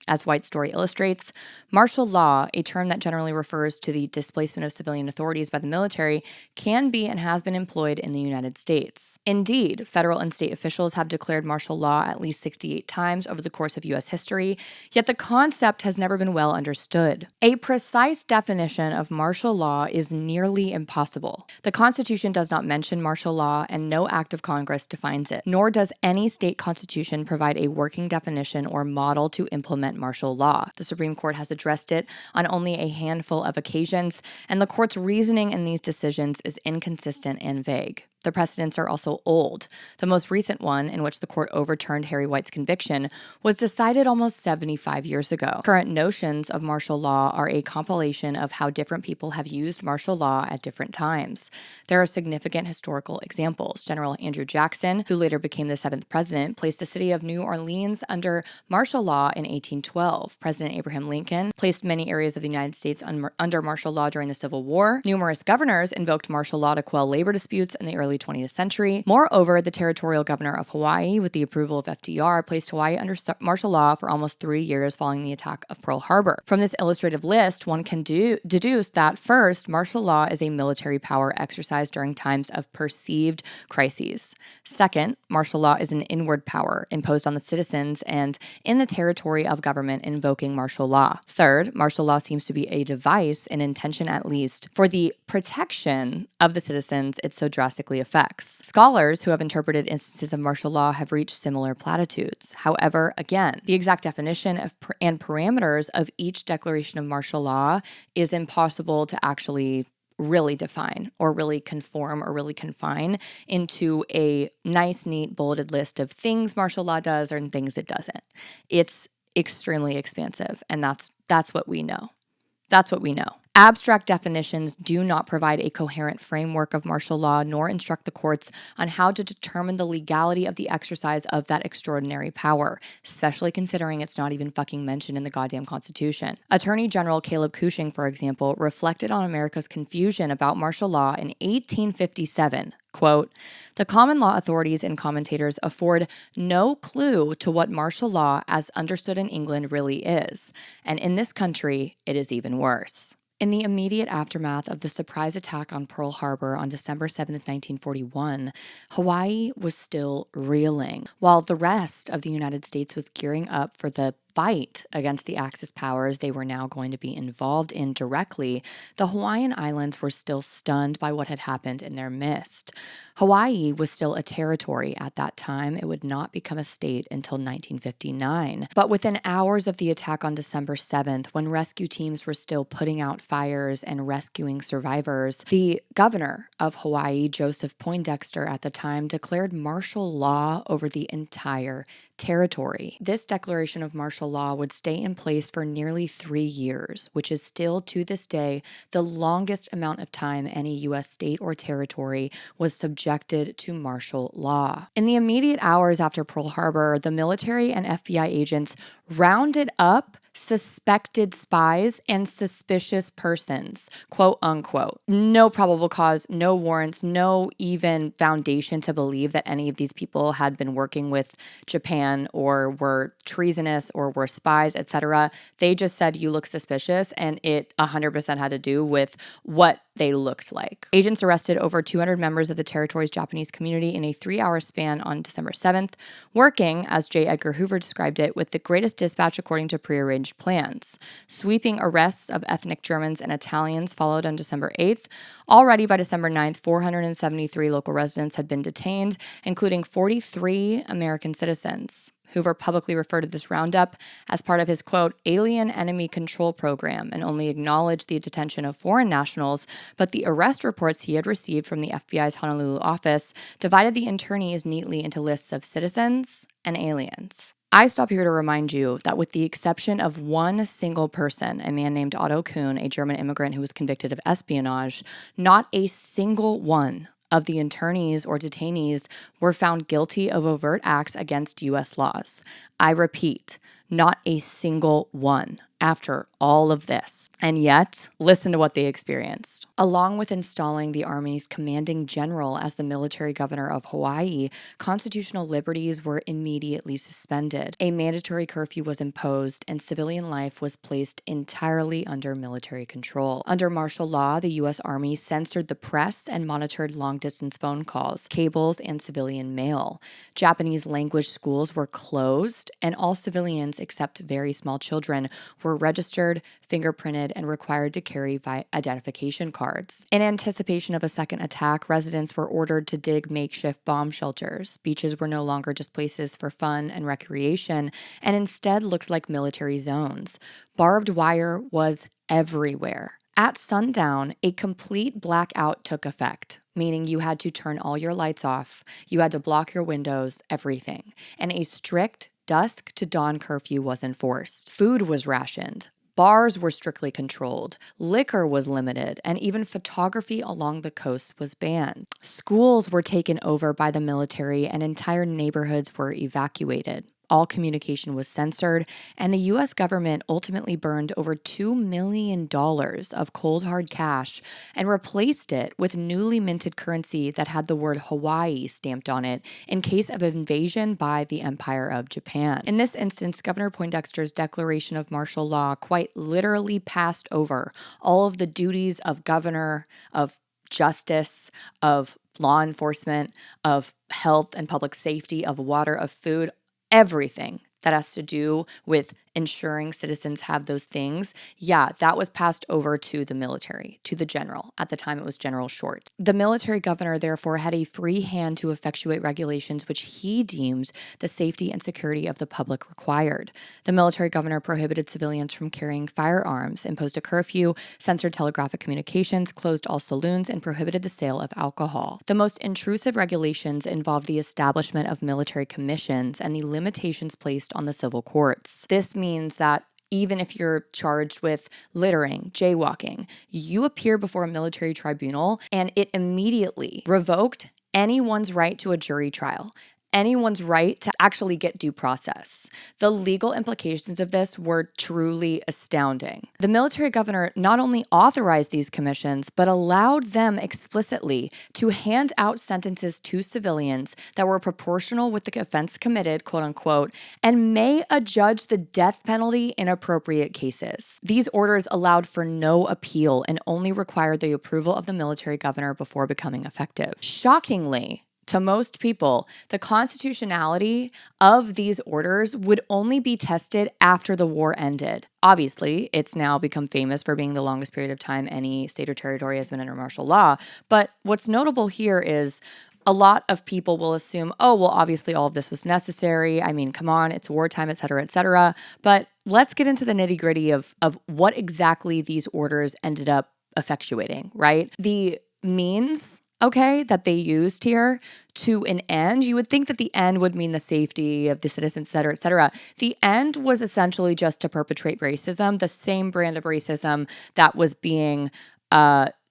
As White's story illustrates, martial law, a term that generally refers to the displacement of civilian authorities by the military, can be and has been employed in the United States. Indeed, federal and state officials have declared martial law at least 68 times over the course of U.S. history, yet the concept has never been well understood. A precise definition of martial law is nearly impossible. The Constitution does not mention martial law, and no act of Congress defines it, nor does any state constitution provide a working definition or model to implement martial law. The Supreme Court has addressed it on only a handful of occasions, and the court's reasoning in these decisions is inconsistent and vague. The precedents are also old. The most recent one, in which the court overturned Harry White's conviction, was decided almost 75 years ago. Current notions of martial law are a compilation of how different people have used martial law at different times. There are significant historical examples. General Andrew Jackson, who later became the 7th president, placed the city of New Orleans under martial law in 1812. President Abraham Lincoln placed many areas of the United States under martial law during the Civil War. Numerous governors invoked martial law to quell labor disputes in the early 20th century. Moreover, the territorial governor of Hawaii, with the approval of FDR, placed Hawaii under martial law for almost 3 years following the attack of Pearl Harbor. From this illustrative list, one can deduce that, first, martial law is a military power exercised during times of perceived crises. Second, martial law is an inward power imposed on the citizens and in the territory of government invoking martial law. Third, martial law seems to be a device, in intention at least, for the protection of the citizens it so drastically affects. Scholars who have interpreted instances of martial law have reached similar platitudes. However, again, the exact definition and parameters of each declaration of martial law is impossible to actually really define or really conform or really confine into a nice, neat, bulleted list of things martial law does and things it doesn't. It's extremely expansive, and that's what we know. That's what we know. Abstract definitions do not provide a coherent framework of martial law, nor instruct the courts on how to determine the legality of the exercise of that extraordinary power, especially considering it's not even fucking mentioned in the goddamn Constitution. Attorney General Caleb Cushing, for example, reflected on America's confusion about martial law in 1857, Quote, "The common law authorities and commentators afford no clue to what martial law as understood in England really is, and in this country it is even worse." In the immediate aftermath of the surprise attack on Pearl Harbor on December 7th, 1941, Hawaii was still reeling, while the rest of the United States was gearing up for the fight against the Axis powers they were now going to be involved in directly. The Hawaiian Islands were still stunned by what had happened in their midst. Hawaii was still a territory at that time. It would not become a state until 1959. But within hours of the attack on December 7th, when rescue teams were still putting out fires and rescuing survivors, the governor of Hawaii, Joseph Poindexter, at the time declared martial law over the entire territory. This declaration of martial law would stay in place for nearly 3 years, which is still to this day the longest amount of time any U.S. state or territory was subjected to martial law. In the immediate hours after Pearl Harbor, the military and FBI agents rounded up suspected spies and suspicious persons, quote unquote. No probable cause, no warrants, no even foundation to believe that any of these people had been working with Japan or were treasonous or were spies, etc. They just said, you look suspicious, and it 100% had to do with what they looked like. Agents arrested over 200 members of the territory's Japanese community in a 3-hour span on December 7th, working, as J. Edgar Hoover described it, with the greatest dispatch according to prearranged plans. Sweeping arrests of ethnic Germans and Italians followed on December 8th. Already by December 9th, 473 local residents had been detained, including 43 American citizens. Hoover publicly referred to this roundup as part of his, quote, alien enemy control program, and only acknowledged the detention of foreign nationals, but the arrest reports he had received from the FBI's Honolulu office divided the internees neatly into lists of citizens and aliens. I stop here to remind you that with the exception of one single person, a man named Otto Kuhn, a German immigrant who was convicted of espionage, not a single one of the internees or detainees were found guilty of overt acts against U.S. laws. I repeat, not a single one after all of this. And yet, listen to what they experienced. Along with installing the Army's commanding general as the military governor of Hawaii, constitutional liberties were immediately suspended. A mandatory curfew was imposed, and civilian life was placed entirely under military control. Under martial law, the U.S. Army censored the press and monitored long-distance phone calls, cables, and civilian mail. Japanese language schools were closed, and all civilians, except very small children, were registered, fingerprinted, and required to carry identification cards. In anticipation of a second attack, residents were ordered to dig makeshift bomb shelters. Beaches were no longer just places for fun and recreation, and instead looked like military zones. Barbed wire was everywhere. At sundown, a complete blackout took effect, meaning you had to turn all your lights off, you had to block your windows, everything, and a strict dusk to dawn curfew was enforced. Food was rationed. Bars were strictly controlled. Liquor was limited, and even photography along the coast was banned. Schools were taken over by the military, and entire neighborhoods were evacuated. All communication was censored, and the U.S. government ultimately burned over $2 million of cold hard cash and replaced it with newly minted currency that had the word Hawaii stamped on it in case of invasion by the Empire of Japan. In this instance, Governor Poindexter's declaration of martial law quite literally passed over all of the duties of governor, of justice, of law enforcement, of health and public safety, of water, of food, everything that has to do with ensuring citizens have those things, that was passed over to the military, to the general. At the time, it was General Short. The military governor, therefore, had a free hand to effectuate regulations which he deemed the safety and security of the public required. The military governor prohibited civilians from carrying firearms, imposed a curfew, censored telegraphic communications, closed all saloons, and prohibited the sale of alcohol. The most intrusive regulations involved the establishment of military commissions and the limitations placed on the civil courts. This means that even if you're charged with littering, jaywalking, you appear before a military tribunal and it immediately revoked anyone's right to a jury trial. anyone's right to actually get due process. The legal implications of this were truly astounding. The military governor not only authorized these commissions, but allowed them explicitly to hand out sentences to civilians that were proportional with the offense committed, quote unquote, and may adjudge the death penalty in appropriate cases. These orders allowed for no appeal and only required the approval of the military governor before becoming effective. Shockingly, to most people, the constitutionality of these orders would only be tested after the war ended. Obviously, it's now become famous for being the longest period of time any state or territory has been under martial law. But what's notable here is a lot of people will assume, oh, well, obviously all of this was necessary. I mean, come on, it's wartime, et cetera, et cetera. But let's get into the nitty-gritty of what exactly these orders ended up effectuating, right? The means, okay, that they used here to an end, you would think that the end would mean the safety of the citizens, et cetera, et cetera. The end was essentially just to perpetrate racism, the same brand of racism that was being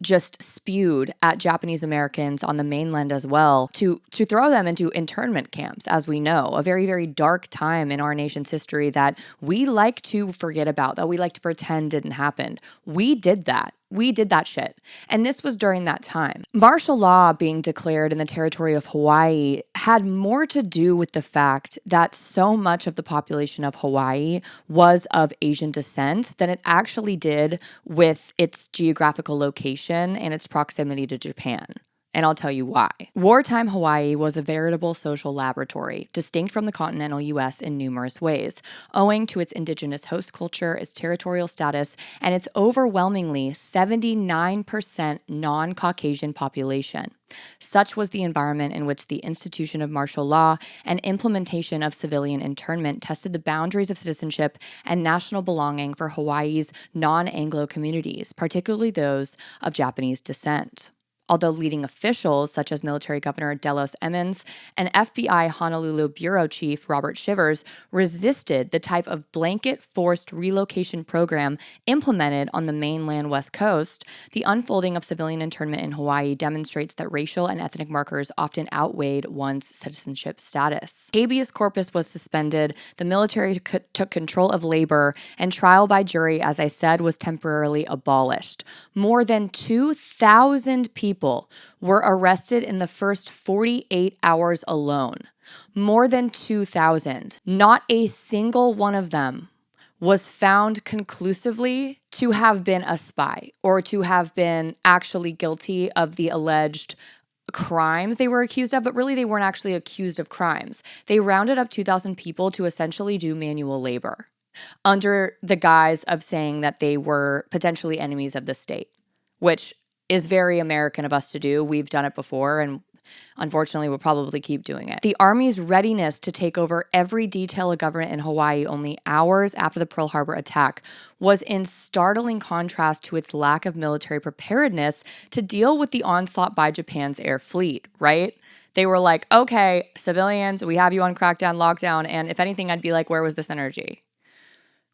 just spewed at Japanese Americans on the mainland as well, to throw them into internment camps, as we know, a very, very dark time in our nation's history that we like to forget about, that we like to pretend didn't happen. We did that. We did that shit. And this was during that time. Martial law being declared in the territory of Hawaii had more to do with the fact that so much of the population of Hawaii was of Asian descent than it actually did with its geographical location and its proximity to Japan. And I'll tell you why. Wartime Hawaii was a veritable social laboratory, distinct from the continental U.S. in numerous ways, owing to its indigenous host culture, its territorial status, and its overwhelmingly 79% non-Caucasian population. Such was the environment in which the institution of martial law and implementation of civilian internment tested the boundaries of citizenship and national belonging for Hawaii's non-Anglo communities, particularly those of Japanese descent. Although leading officials such as Military Governor Delos Emmons and FBI Honolulu Bureau Chief Robert Shivers resisted the type of blanket forced relocation program implemented on the mainland West Coast, the unfolding of civilian internment in Hawaii demonstrates that racial and ethnic markers often outweighed one's citizenship status. Habeas corpus was suspended, the military took control of labor, and trial by jury, as I said, was temporarily abolished. More than 2,000 people were arrested in the first 48 hours alone. More than 2,000. Not a single one of them was found conclusively to have been a spy or to have been actually guilty of the alleged crimes they were accused of, but really they weren't actually accused of crimes. They rounded up 2,000 people to essentially do manual labor under the guise of saying that they were potentially enemies of the state, which is very American of us to do. We've done it before, and unfortunately, we'll probably keep doing it. The Army's readiness to take over every detail of government in Hawaii only hours after the Pearl Harbor attack was in startling contrast to its lack of military preparedness to deal with the onslaught by Japan's air fleet, right? They were like, okay, civilians, we have you on crackdown, lockdown, and if anything, I'd be like, where was this energy?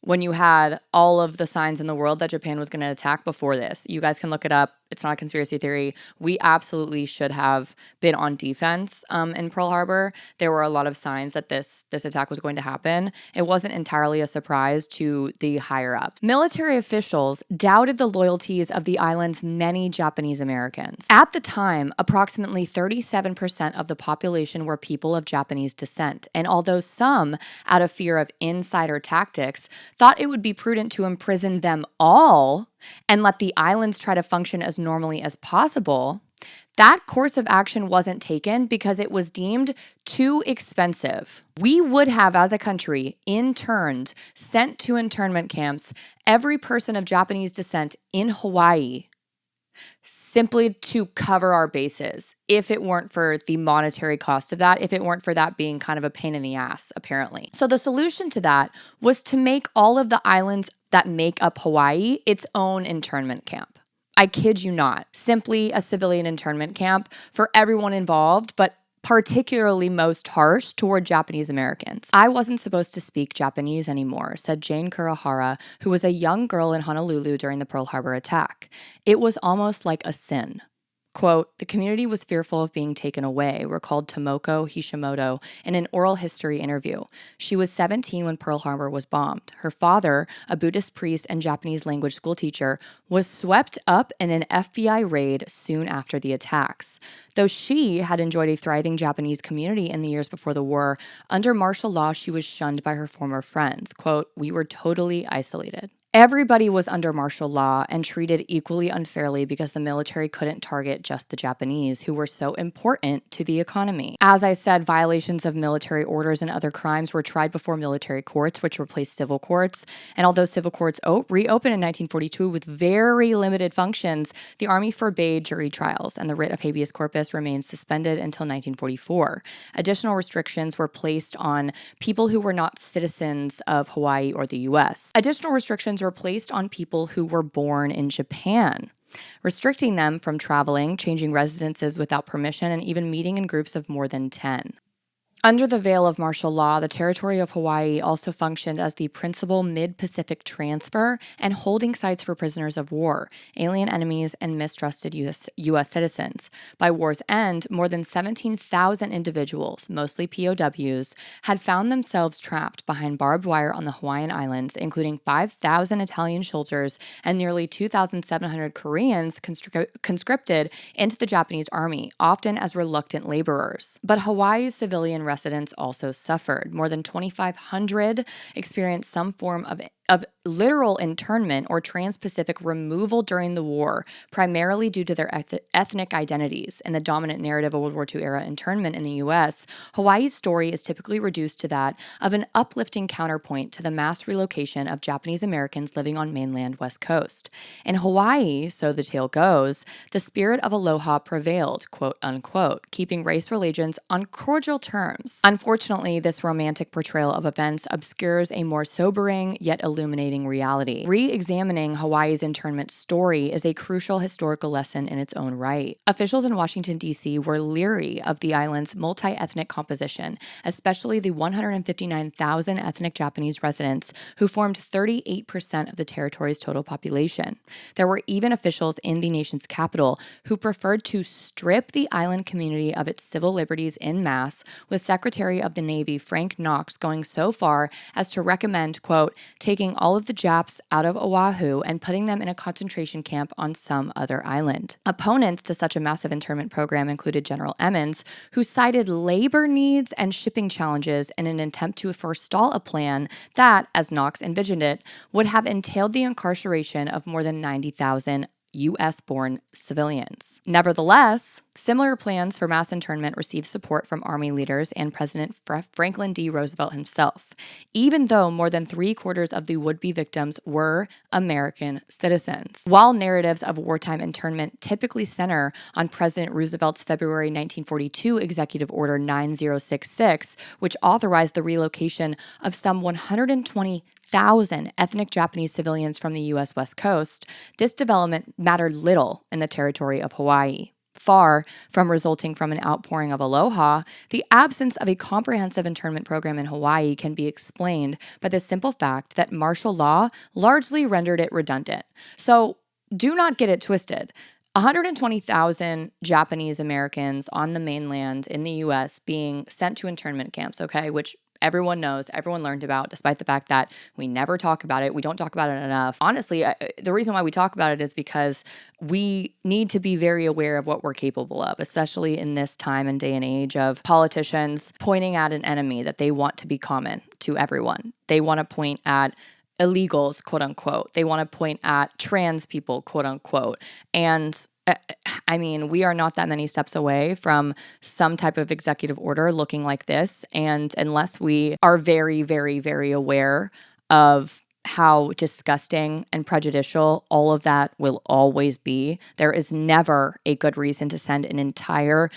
When you had all of the signs in the world that Japan was going to attack before this. You guys can look it up. It's not a conspiracy theory. We absolutely should have been on defense in Pearl Harbor. There were a lot of signs that this attack was going to happen. It wasn't entirely a surprise to the higher-ups. Military officials doubted the loyalties of the island's many Japanese Americans. At the time, approximately 37% of the population were people of Japanese descent, and although some, out of fear of insider tactics, thought it would be prudent to imprison them all and let the islands try to function as normally as possible, that course of action wasn't taken because it was deemed too expensive. We would have, as a country, sent to internment camps every person of Japanese descent in Hawaii simply to cover our bases, if it weren't for the monetary cost of that, if it weren't for that being kind of a pain in the ass, apparently. So the solution to that was to make all of the islands that make up Hawaii its own internment camp. I kid you not. Simply a civilian internment camp for everyone involved, but particularly most harsh toward Japanese Americans. I wasn't supposed to speak Japanese anymore, said Jane Kurihara, who was a young girl in Honolulu during the Pearl Harbor attack. It was almost like a sin. Quote, "The community was fearful of being taken away," recalled Tomoko Hishimoto in an oral history interview. She was 17 when Pearl Harbor was bombed. Her father, a Buddhist priest and Japanese language school teacher, was swept up in an FBI raid soon after the attacks. Though she had enjoyed a thriving Japanese community in the years before the war, under martial law she was shunned by her former friends. Quote, "We were totally isolated." Everybody was under martial law and treated equally unfairly because the military couldn't target just the Japanese, who were so important to the economy. As I said, violations of military orders and other crimes were tried before military courts, which replaced civil courts. And although civil courts reopened in 1942 with very limited functions, the Army forbade jury trials, and the writ of habeas corpus remained suspended until 1944. Additional restrictions were placed on people who were not citizens of Hawaii or the U.S. Additional restrictions were placed on people who were born in Japan, restricting them from traveling, changing residences without permission, and even meeting in groups of more than 10. Under the veil of martial law, the territory of Hawaii also functioned as the principal mid-Pacific transfer and holding sites for prisoners of war, alien enemies, and mistrusted U.S. citizens. By war's end, more than 17,000 individuals, mostly POWs, had found themselves trapped behind barbed wire on the Hawaiian Islands, including 5,000 Italian soldiers and nearly 2,700 Koreans conscripted into the Japanese army, often as reluctant laborers. But Hawaii's civilian residents also suffered. More than 2,500 experienced some form of literal internment or trans-Pacific removal during the war, primarily due to their ethnic identities. In the dominant narrative of World War II era internment in the U.S., Hawaii's story is typically reduced to that of an uplifting counterpoint to the mass relocation of Japanese Americans living on mainland West Coast. In Hawaii, so the tale goes, the spirit of aloha prevailed, quote unquote, keeping race relations on cordial terms. Unfortunately, this romantic portrayal of events obscures a more sobering yet illuminating reality. Re-examining Hawaii's internment story is a crucial historical lesson in its own right. Officials in Washington, D.C. were leery of the island's multi-ethnic composition, especially the 159,000 ethnic Japanese residents who formed 38% of the territory's total population. There were even officials in the nation's capital who preferred to strip the island community of its civil liberties en masse, with Secretary of the Navy Frank Knox going so far as to recommend, quote, taking all of the Japs out of Oahu and putting them in a concentration camp on some other island. Opponents to such a massive internment program included General Emmons, who cited labor needs and shipping challenges in an attempt to forestall a plan that, as Knox envisioned it, would have entailed the incarceration of more than 90,000 U.S.-born civilians. Nevertheless, similar plans for mass internment received support from Army leaders and President Franklin D. Roosevelt himself, even though more than 3/4 of the would-be victims were American citizens. While narratives of wartime internment typically center on President Roosevelt's February 1942 Executive Order 9066, which authorized the relocation of some 120,000 ethnic Japanese civilians from the U.S. West Coast, this development mattered little in the territory of Hawaii. Far from resulting from an outpouring of aloha, the absence of a comprehensive internment program in Hawaii can be explained by the simple fact that martial law largely rendered it redundant. So do not get it twisted. 120,000 Japanese Americans on the mainland in the U.S. being sent to internment camps, okay, which everyone knows, everyone learned about, despite the fact that we never talk about it. We don't talk about it enough. Honestly, the reason why we talk about it is because we need to be very aware of what we're capable of, especially in this time and day and age of politicians pointing at an enemy that they want to be common to everyone. They want to point at illegals, quote unquote. They want to point at trans people, quote unquote. And I mean, we are not that many steps away from some type of executive order looking like this. And unless we are very, very, very aware of how disgusting and prejudicial all of that will always be, there is never a good reason to send an entire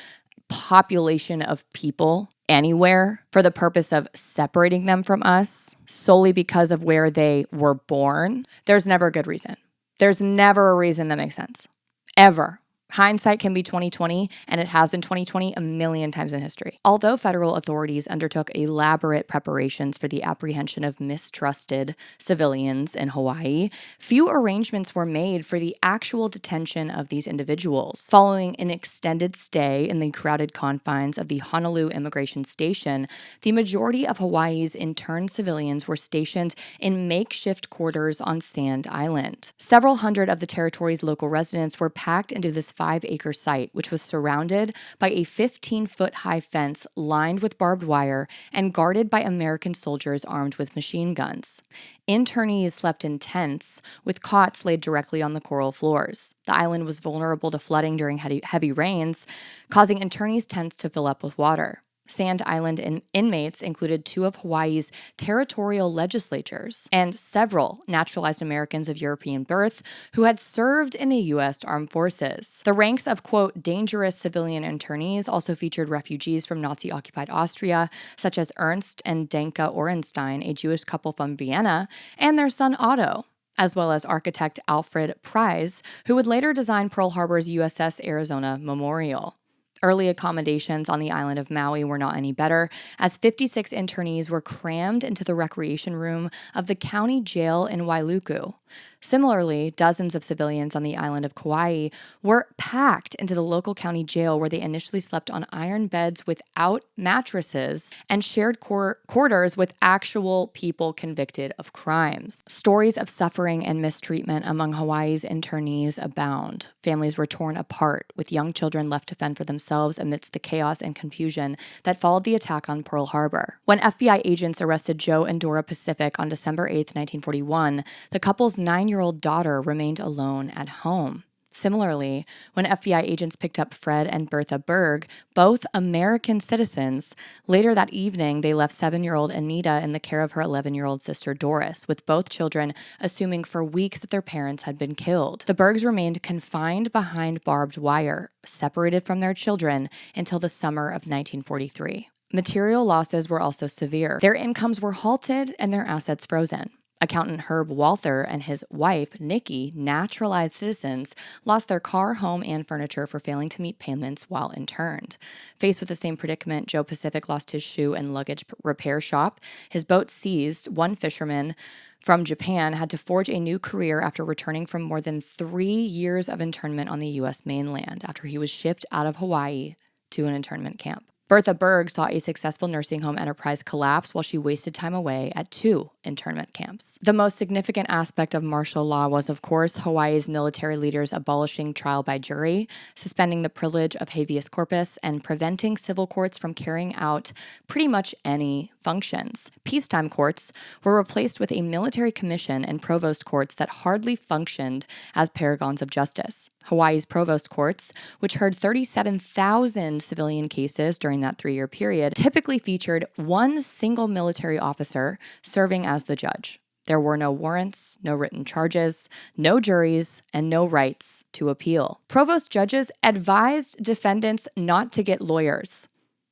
population of people anywhere for the purpose of separating them from us solely because of where they were born. There's never a good reason. There's never a reason that makes sense. Ever. Hindsight can be 2020, and it has been 2020 a million times in history. Although federal authorities undertook elaborate preparations for the apprehension of mistrusted civilians in Hawaii, few arrangements were made for the actual detention of these individuals. Following an extended stay in the crowded confines of the Honolulu Immigration Station, the majority of Hawaii's interned civilians were stationed in makeshift quarters on Sand Island. Several hundred of the territory's local residents were packed into this 5-acre site, which was surrounded by a 15-foot-high fence lined with barbed wire and guarded by American soldiers armed with machine guns. Internees slept in tents, with cots laid directly on the coral floors. The island was vulnerable to flooding during heavy rains, causing internees' tents to fill up with water. Sand Island inmates included 2 of Hawaii's territorial legislatures and several naturalized Americans of European birth who had served in the U.S. Armed Forces. The ranks of, quote, dangerous civilian internees also featured refugees from Nazi-occupied Austria, such as Ernst and Danka Orenstein, a Jewish couple from Vienna, and their son Otto, as well as architect Alfred Price, who would later design Pearl Harbor's USS Arizona Memorial. Early accommodations on the island of Maui were not any better, as 56 internees were crammed into the recreation room of the county jail in Wailuku. Similarly, dozens of civilians on the island of Kauai were packed into the local county jail, where they initially slept on iron beds without mattresses and shared quarters with actual people convicted of crimes. Stories of suffering and mistreatment among Hawaii's internees abound. Families were torn apart, with young children left to fend for themselves amidst the chaos and confusion that followed the attack on Pearl Harbor. When FBI agents arrested Joe and Dora Pacific on December 8, 1941, the couple's 9-year-old daughter remained alone at home. Similarly, when FBI agents picked up Fred and Bertha Berg, both American citizens, later that evening they left 7-year-old Anita in the care of her 11-year-old sister Doris, with both children assuming for weeks that their parents had been killed. The Bergs remained confined behind barbed wire, separated from their children, until the summer of 1943. Material losses were also severe. Their incomes were halted and their assets frozen. Accountant Herb Walther and his wife, Nikki, naturalized citizens, lost their car, home, and furniture for failing to meet payments while interned. Faced with the same predicament, Joe Pacific lost his shoe and luggage repair shop, his boat seized, one fisherman from Japan had to forge a new career after returning from more than 3 years of internment on the U.S. mainland after he was shipped out of Hawaii to an internment camp. Bertha Berg saw a successful nursing home enterprise collapse while she wasted time away at 2 internment camps. The most significant aspect of martial law was, of course, Hawaii's military leaders abolishing trial by jury, suspending the privilege of habeas corpus, and preventing civil courts from carrying out pretty much any functions. Peacetime courts were replaced with a military commission and provost courts that hardly functioned as paragons of justice. Hawaii's provost courts, which heard 37,000 civilian cases during that 3-year period, typically featured one single military officer serving as the judge. There were no warrants, no written charges, no juries, and no rights to appeal. Provost judges advised defendants not to get lawyers.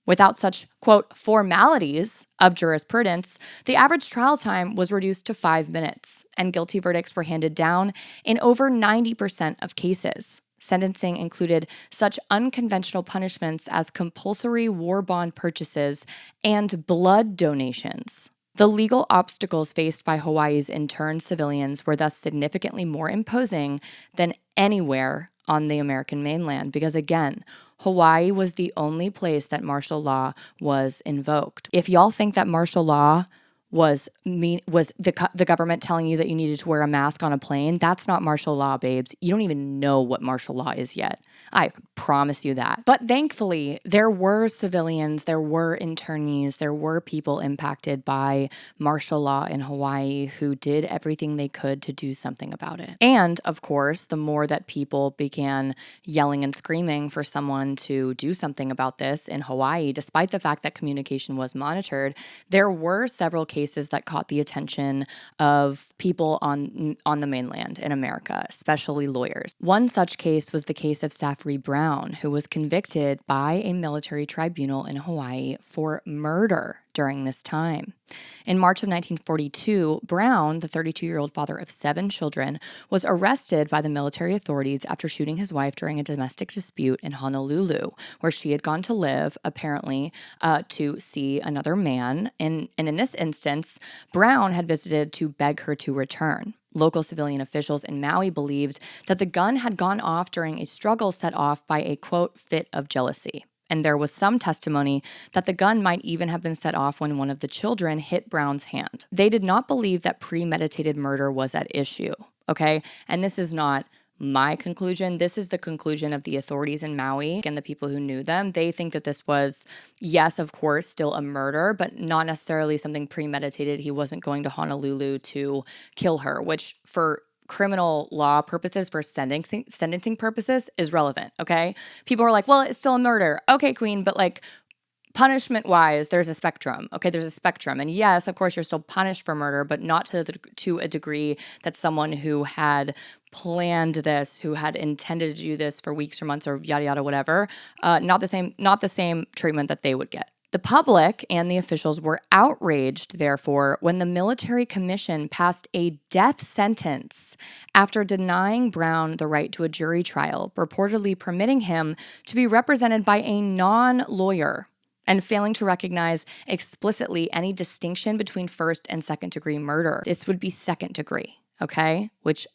Without such, quote, formalities of jurisprudence, the average trial time was reduced to 5 minutes, and guilty verdicts were handed down in over 90% of cases. Sentencing included such unconventional punishments as compulsory war bond purchases and blood donations. The legal obstacles faced by Hawaii's interned civilians were thus significantly more imposing than anywhere on the American mainland because, again, Hawaii was the only place that martial law was invoked. If y'all think that martial law was the government telling you that you needed to wear a mask on a plane, that's not martial law, babes. You don't even know what martial law is yet. I promise you that. But thankfully, there were civilians, there were internees, there were people impacted by martial law in Hawaii who did everything they could to do something about it. And of course, the more that people began yelling and screaming for someone to do something about this in Hawaii, despite the fact that communication was monitored, there were several cases that caught the attention of people on the mainland in America, especially lawyers. One such case was the case of Saffrey Brown, who was convicted by a military tribunal in Hawaii for murder during this time. In March of 1942, Brown, the 32-year-old father of 7 children, was arrested by the military authorities after shooting his wife during a domestic dispute in Honolulu, where she had gone to live, apparently, to see another man. And in this instance, Brown had visited to beg her to return. Local civilian officials in Maui believed that the gun had gone off during a struggle set off by a, quote, fit of jealousy. And there was some testimony that the gun might even have been set off when one of the children hit Brown's hand. They did not believe that premeditated murder was at issue, okay? And this is not my conclusion. This is the conclusion of the authorities in Maui and the people who knew them. They think that this was, yes, of course, still a murder, but not necessarily something premeditated. He wasn't going to Honolulu to kill her, which for criminal law purposes, for sentencing purposes, is relevant, okay? People are like, well, it's still a murder. Okay, queen, but like punishment-wise, there's a spectrum, okay? There's a spectrum. And yes, of course, you're still punished for murder, but not to a degree that someone who had planned this, who had intended to do this for weeks or months or yada, yada, whatever, not the same treatment that they would get. The public and the officials were outraged, therefore, when the military commission passed a death sentence after denying Brown the right to a jury trial, reportedly permitting him to be represented by a non-lawyer and failing to recognize explicitly any distinction between first and second degree murder. This would be second degree, okay? Which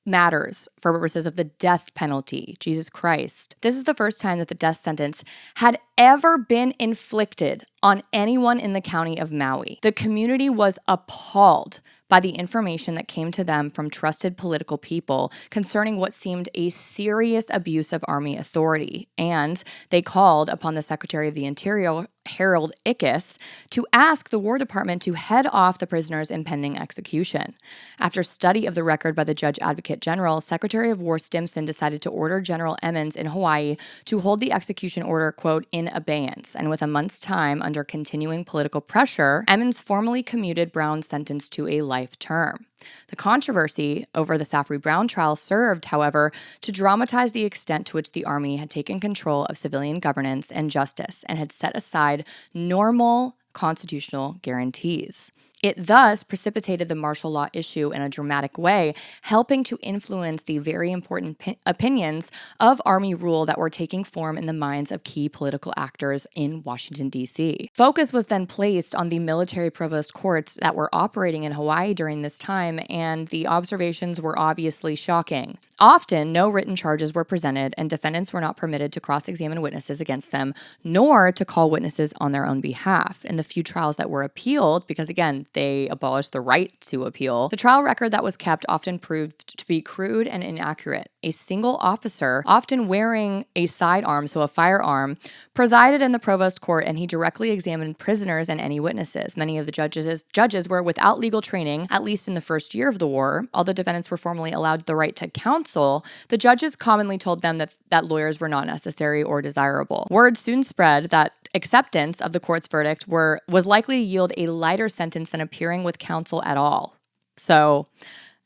matters for purposes of the death penalty. Jesus Christ. This is the first time that the death sentence had ever been inflicted on anyone in the county of Maui. The community was appalled by the information that came to them from trusted political people concerning what seemed a serious abuse of Army authority, and they called upon the Secretary of the Interior, Harold Ickes, to ask the War Department to head off the prisoner's impending execution. After study of the record by the Judge Advocate General, Secretary of War Stimson decided to order General Emmons in Hawaii to hold the execution order, quote, in abeyance, and with a month's time, under continuing political pressure, Emmons formally commuted Brown's sentence to a life term. The controversy over the Saffrey Brown trial served, however, to dramatize the extent to which the Army had taken control of civilian governance and justice and had set aside normal constitutional guarantees. It thus precipitated the martial law issue in a dramatic way, helping to influence the very important opinions of Army rule that were taking form in the minds of key political actors in Washington, D.C. Focus was then placed on the military provost courts that were operating in Hawaii during this time, and the observations were obviously shocking. Often, no written charges were presented, and defendants were not permitted to cross-examine witnesses against them, nor to call witnesses on their own behalf. In the few trials that were appealed, because again, they abolished the right to appeal, the trial record that was kept often proved to be crude and inaccurate. A single officer, often wearing a sidearm, so a firearm, presided in the provost court, and he directly examined prisoners and any witnesses. Many of the judges were without legal training, at least in the first year of the war. Although defendants were formally allowed the right to counsel, the judges commonly told them that lawyers were not necessary or desirable. Word soon spread that acceptance of the court's verdict was likely to yield a lighter sentence than appearing with counsel at all. So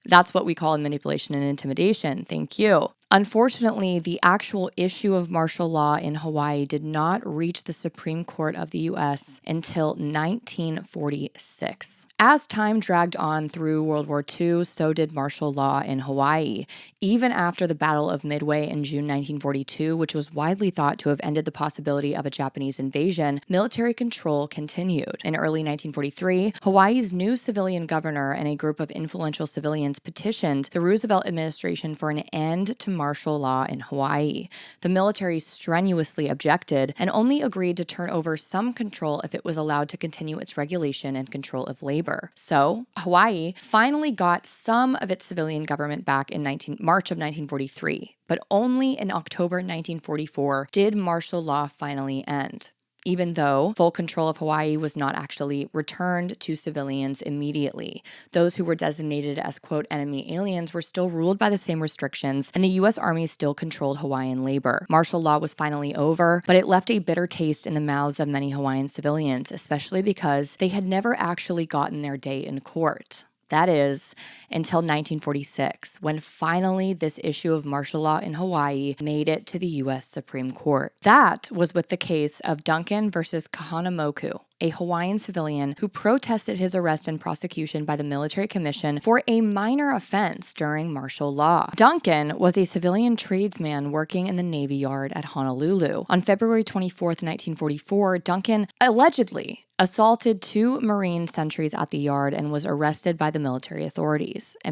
that's what we call manipulation and intimidation. Thank you. Unfortunately, the actual issue of martial law in Hawaii did not reach the Supreme Court of the U.S. until 1946. As time dragged on through World War II, so did martial law in Hawaii. Even after the Battle of Midway in June 1942, which was widely thought to have ended the possibility of a Japanese invasion, military control continued. In early 1943, Hawaii's new civilian governor and a group of influential civilians petitioned the Roosevelt administration for an end to martial law in Hawaii. The military strenuously objected and only agreed to turn over some control if it was allowed to continue its regulation and control of labor. So, Hawaii finally got some of its civilian government back in March of 1943, but only in October 1944 did martial law finally end, even though full control of Hawaii was not actually returned to civilians immediately. Those who were designated as, quote, enemy aliens were still ruled by the same restrictions, and the U.S. Army still controlled Hawaiian labor. Martial law was finally over, but it left a bitter taste in the mouths of many Hawaiian civilians, especially because they had never actually gotten their day in court. That is, until 1946, when finally this issue of martial law in Hawaii made it to the U.S. Supreme Court. That was with the case of Duncan versus Kahanamoku a Hawaiian civilian who protested his arrest and prosecution by the military commission for a minor offense during martial law. Duncan was a civilian tradesman working in the Navy Yard at Honolulu. On February 24th, 1944, Duncan allegedly assaulted 2 Marine sentries at the yard and was arrested by the military authorities. A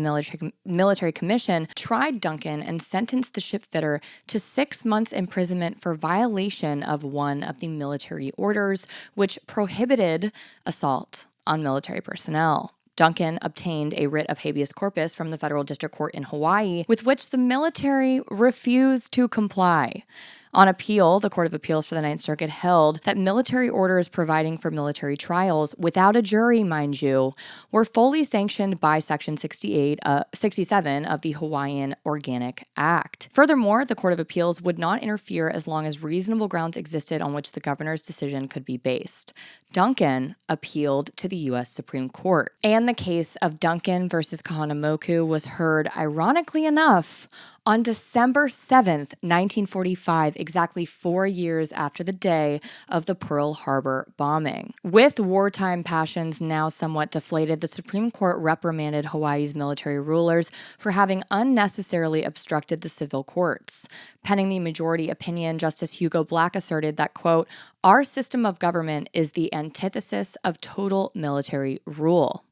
military commission tried Duncan and sentenced the shipfitter to 6 months imprisonment for violation of one of the military orders, which prohibited assault on military personnel. Duncan obtained a writ of habeas corpus from the federal district court in Hawaii, with which the military refused to comply. On appeal, the Court of Appeals for the Ninth Circuit held that military orders providing for military trials, without a jury, mind you, were fully sanctioned by Section 67 of the Hawaiian Organic Act. Furthermore, the Court of Appeals would not interfere as long as reasonable grounds existed on which the governor's decision could be based. Duncan appealed to the U.S. Supreme Court, and the case of Duncan versus Kahanamoku was heard, ironically enough, on December 7th, 1945, exactly 4 years after the day of the Pearl Harbor bombing. With wartime passions now somewhat deflated, the Supreme Court reprimanded Hawaii's military rulers for having unnecessarily obstructed the civil courts. Penning the majority opinion, Justice Hugo Black asserted that, quote, "Our system of government is the antithesis of total military rule."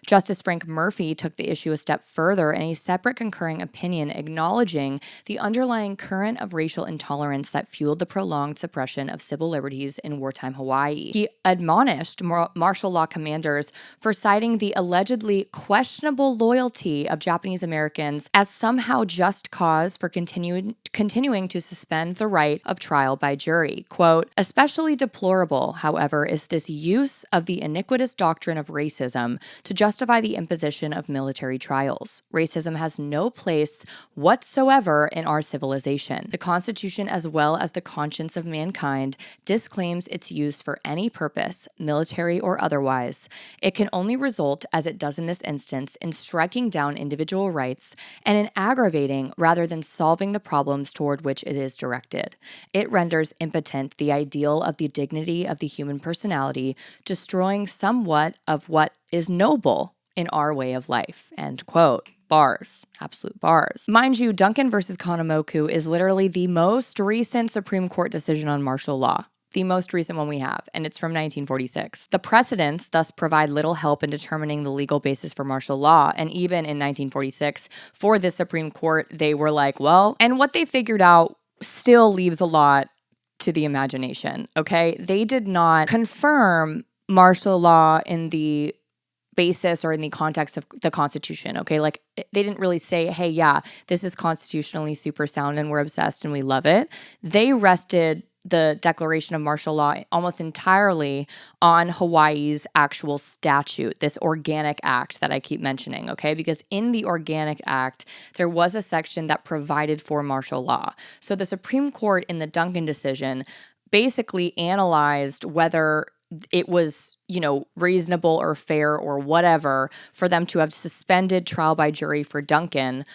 Justice Frank Murphy took the issue a step further in a separate concurring opinion acknowledging the underlying current of racial intolerance that fueled the prolonged suppression of civil liberties in wartime Hawaii. He admonished martial law commanders for citing the allegedly questionable loyalty of Japanese Americans as somehow just cause for continuing to suspend the right of trial by jury. Quote, "Especially deplorable, however, is this use of the iniquitous doctrine of racism to justify the imposition of military trials. Racism has no place whatsoever in our civilization. The Constitution, as well as the conscience of mankind, disclaims its use for any purpose, military or otherwise. It can only result, as it does in this instance, in striking down individual rights and in aggravating rather than solving the problems toward which it is directed. It renders impotent the ideal of the dignity of the human personality, destroying somewhat of what is noble in our way of life." End quote. Bars. Absolute bars. Mind you, Duncan versus Kahanamoku is literally the most recent Supreme Court decision on martial law. The most recent one we have, and it's from 1946. The precedents thus provide little help in determining the legal basis for martial law, and even in 1946, for the Supreme Court, they were like, well, and what they figured out still leaves a lot to the imagination, okay? They did not confirm martial law in the basis or in the context of the Constitution, okay? Like, they didn't really say, hey, yeah, this is constitutionally super sound and we're obsessed and we love it. They rested the declaration of martial law almost entirely on Hawaii's actual statute, this Organic Act that I keep mentioning, okay? Because in the Organic Act, there was a section that provided for martial law. So the Supreme Court in the Duncan decision basically analyzed whether it was, reasonable or fair or whatever for them to have suspended trial by jury for Duncan,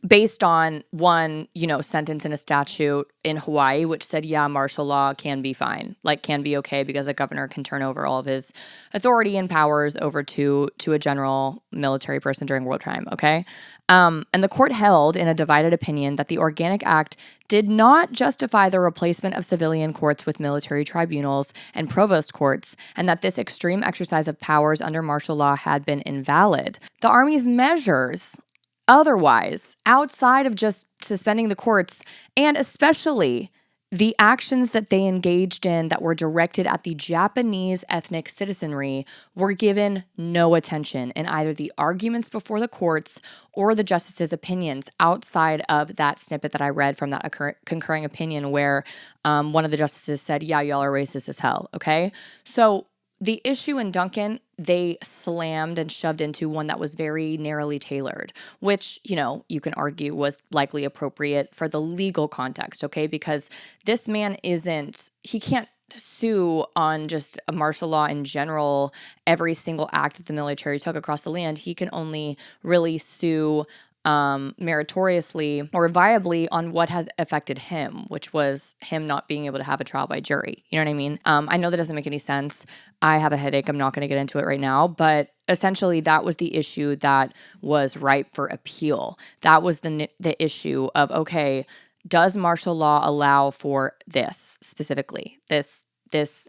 based on one, sentence in a statute in Hawaii, which said, yeah, martial law can be fine, can be okay because a governor can turn over all of his authority and powers over to a general military person during wartime, okay? And the court held in a divided opinion that the Organic Act did not justify the replacement of civilian courts with military tribunals and provost courts, and that this extreme exercise of powers under martial law had been invalid. The Army's measures otherwise, outside of just suspending the courts, and especially the actions that they engaged in that were directed at the Japanese ethnic citizenry, were given no attention in either the arguments before the courts or the justices' opinions, outside of that snippet that I read from that concurring opinion where one of the justices said, yeah, y'all are racist as hell, okay? So the issue in Duncan, they slammed and shoved into one that was very narrowly tailored, which, you can argue was likely appropriate for the legal context, okay? Because this man he can't sue on just a martial law in general, every single act that the military took across the land. He can only really sue meritoriously or viably on what has affected him, which was him not being able to have a trial by jury. You know what I mean? I know that doesn't make any sense. I have a headache. I'm not going to get into it right now, but essentially that was the issue that was ripe for appeal. That was the issue of, okay, does martial law allow for this specifically, this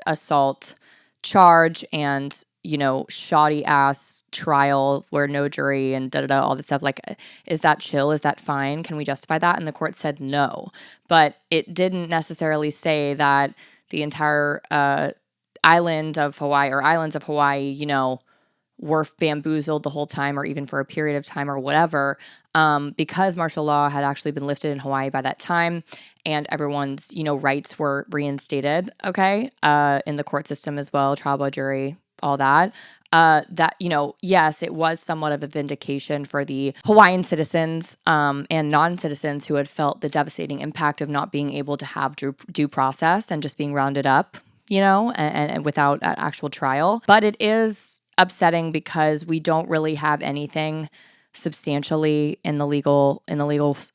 assault charge and, you know, shoddy ass trial where no jury and all that stuff? Like, is that chill? Is that fine? Can we justify that? And the court said no, but it didn't necessarily say that the entire island of Hawaii or islands of Hawaii, you know, were bamboozled the whole time or even for a period of time or whatever, because martial law had actually been lifted in Hawaii by that time and everyone's, you know, rights were reinstated, okay, in the court system as well, trial by jury, all that. That, you know, yes, it was somewhat of a vindication for the Hawaiian citizens and non-citizens who had felt the devastating impact of not being able to have due process and just being rounded up, you know, and without an actual trial. But it is upsetting because we don't really have anything substantially in the legal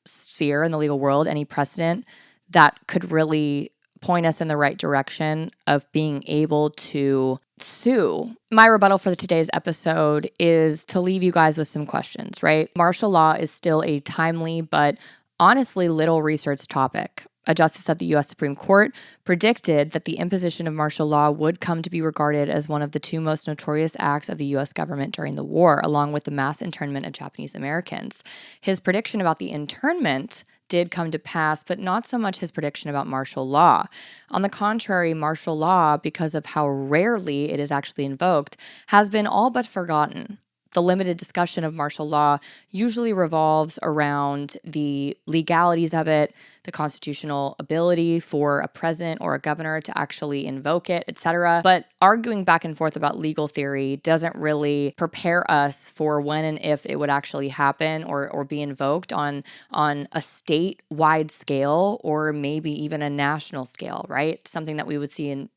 sphere, in the legal world, any precedent that could really point us in the right direction of being able to sue. My rebuttal for today's episode is to leave you guys with some questions, right? Martial law is still a timely but honestly little researched topic. A justice of the U.S. Supreme Court predicted that the imposition of martial law would come to be regarded as one of the two most notorious acts of the U.S. government during the war, along with the mass internment of Japanese Americans. His prediction about the internment did come to pass, but not so much his prediction about martial law. On the contrary, martial law, because of how rarely it is actually invoked, has been all but forgotten. The limited discussion of martial law usually revolves around the legalities of it, the constitutional ability for a president or a governor to actually invoke it, etc. But arguing back and forth about legal theory doesn't really prepare us for when and if it would actually happen or be invoked on a statewide scale or maybe even a national scale, right? Something that we would see in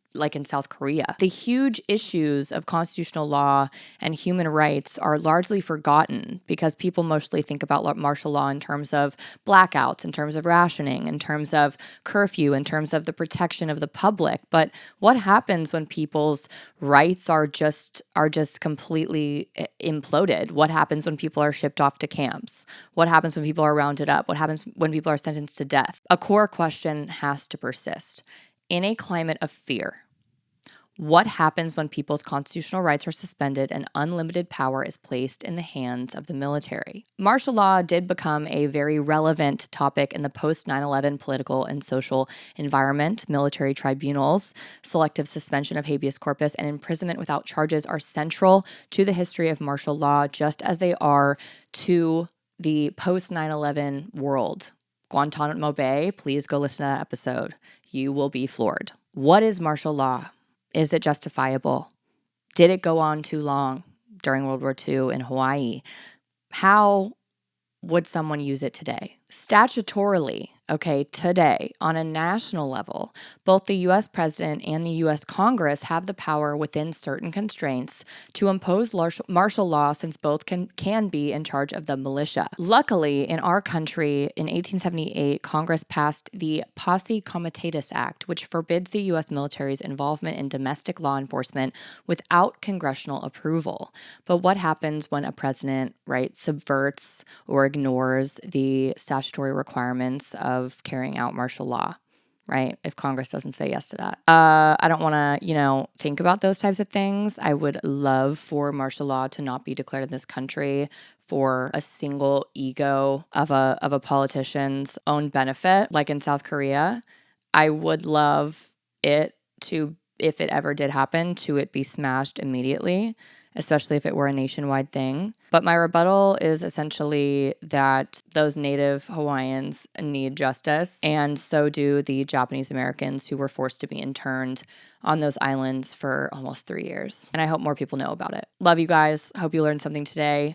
South Korea. The huge issues of constitutional law and human rights are largely forgotten because people mostly think about martial law in terms of blackouts, in terms of rationing, in terms of curfew, in terms of the protection of the public. But what happens when people's rights are just completely imploded? What happens when people are shipped off to camps? What happens when people are rounded up? What happens when people are sentenced to death? A core question has to persist. In a climate of fear, what happens when people's constitutional rights are suspended and unlimited power is placed in the hands of the military? Martial law did become a very relevant topic in the post-9/11 political and social environment. Military tribunals, selective suspension of habeas corpus, and imprisonment without charges are central to the history of martial law, just as they are to the post-9/11 world. Guantanamo Bay, please go listen to that episode. You will be floored. What is martial law? Is it justifiable? Did it go on too long during World War II in Hawaii? How would someone use it today? Statutorily, okay, today, on a national level, both the U.S. President and the U.S. Congress have the power within certain constraints to impose martial law, since both can be in charge of the militia. Luckily, in our country, in 1878, Congress passed the Posse Comitatus Act, which forbids the U.S. military's involvement in domestic law enforcement without congressional approval. But what happens when a president, right, subverts or ignores the statutory requirements of carrying out martial law, right? If Congress doesn't say yes to that. I don't want to, think about those types of things. I would love for martial law to not be declared in this country for a single ego of a politician's own benefit, like in South Korea. I would love it to, if it ever did happen, to it be smashed immediately, especially if it were a nationwide thing. But my rebuttal is essentially that those native Hawaiians need justice, and so do the Japanese Americans who were forced to be interned on those islands for almost 3 years. And I hope more people know about it. Love you guys. Hope you learned something today.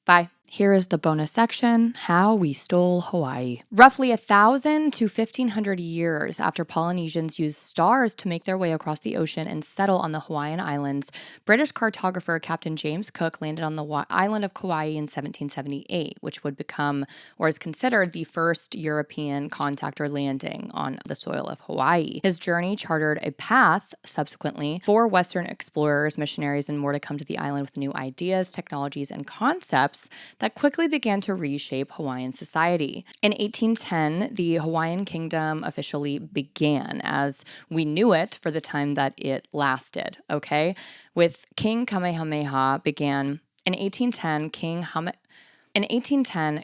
Bye. Here is the bonus section, How We Stole Hawaii. Roughly 1,000 to 1,500 years after Polynesians used stars to make their way across the ocean and settle on the Hawaiian Islands, British cartographer Captain James Cook landed on the island of Kauai in 1778, which would become, or is considered, the first European contact or landing on the soil of Hawaii. His journey chartered a path, subsequently, for Western explorers, missionaries, and more to come to the island with new ideas, technologies, and concepts that quickly began to reshape Hawaiian society. In 1810, the Hawaiian kingdom officially began as we knew it for the time that it lasted, okay? With King Kamehameha began in 1810,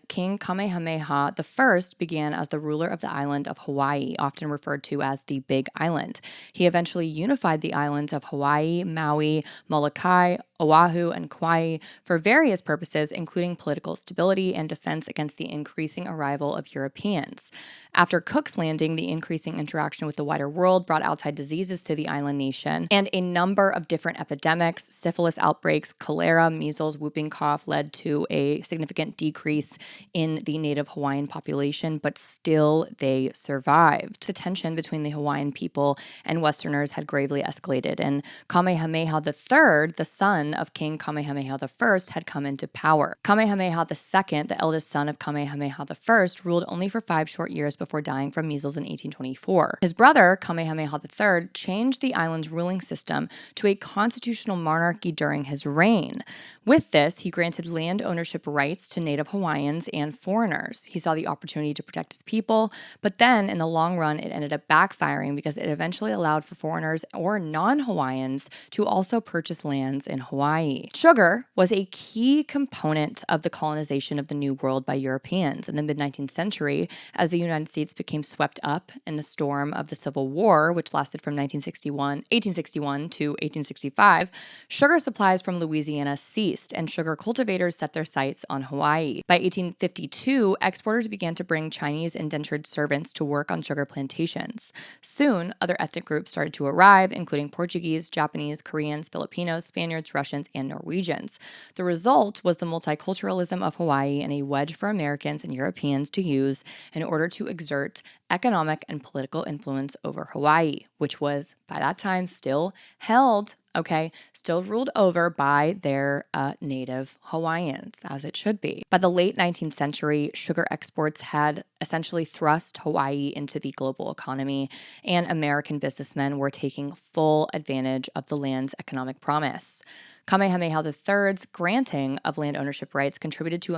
King Kamehameha I began as the ruler of the island of Hawaii, often referred to as the Big Island. He eventually unified the islands of Hawaii, Maui, Molokai, Oahu, and Kauai for various purposes, including political stability and defense against the increasing arrival of Europeans. After Cook's landing, the increasing interaction with the wider world brought outside diseases to the island nation, and a number of different epidemics, syphilis outbreaks, cholera, measles, whooping cough led to a significant decrease in the native Hawaiian population, but still they survived. The tension between the Hawaiian people and Westerners had gravely escalated, and Kamehameha III, the son of King Kamehameha I, had come into power. Kamehameha II, the eldest son of Kamehameha I, ruled only for 5 short years before dying from measles in 1824. His brother, Kamehameha III, changed the island's ruling system to a constitutional monarchy during his reign. With this, he granted land ownership rights to native Hawaiians and foreigners. He saw the opportunity to protect his people, but then in the long run, it ended up backfiring because it eventually allowed for foreigners or non-Hawaiians to also purchase lands in Hawaii. Sugar was a key component of the colonization of the New World by Europeans. In the mid-19th century, as the United States became swept up in the storm of the Civil War, which lasted from 1861 to 1865, sugar supplies from Louisiana ceased, and sugar cultivators set their sights on Hawaii. By 1852, exporters began to bring Chinese indentured servants to work on sugar plantations. Soon, other ethnic groups started to arrive, including Portuguese, Japanese, Koreans, Filipinos, Spaniards, Russians, and Norwegians. The result was the multiculturalism of Hawaii and a wedge for Americans and Europeans to use in order to exert economic and political influence over Hawaii, which was, by that time, still ruled over by their native Hawaiians, as it should be. By the late 19th century, sugar exports had essentially thrust Hawaii into the global economy, and American businessmen were taking full advantage of the land's economic promise. Kamehameha III's granting of land ownership rights contributed to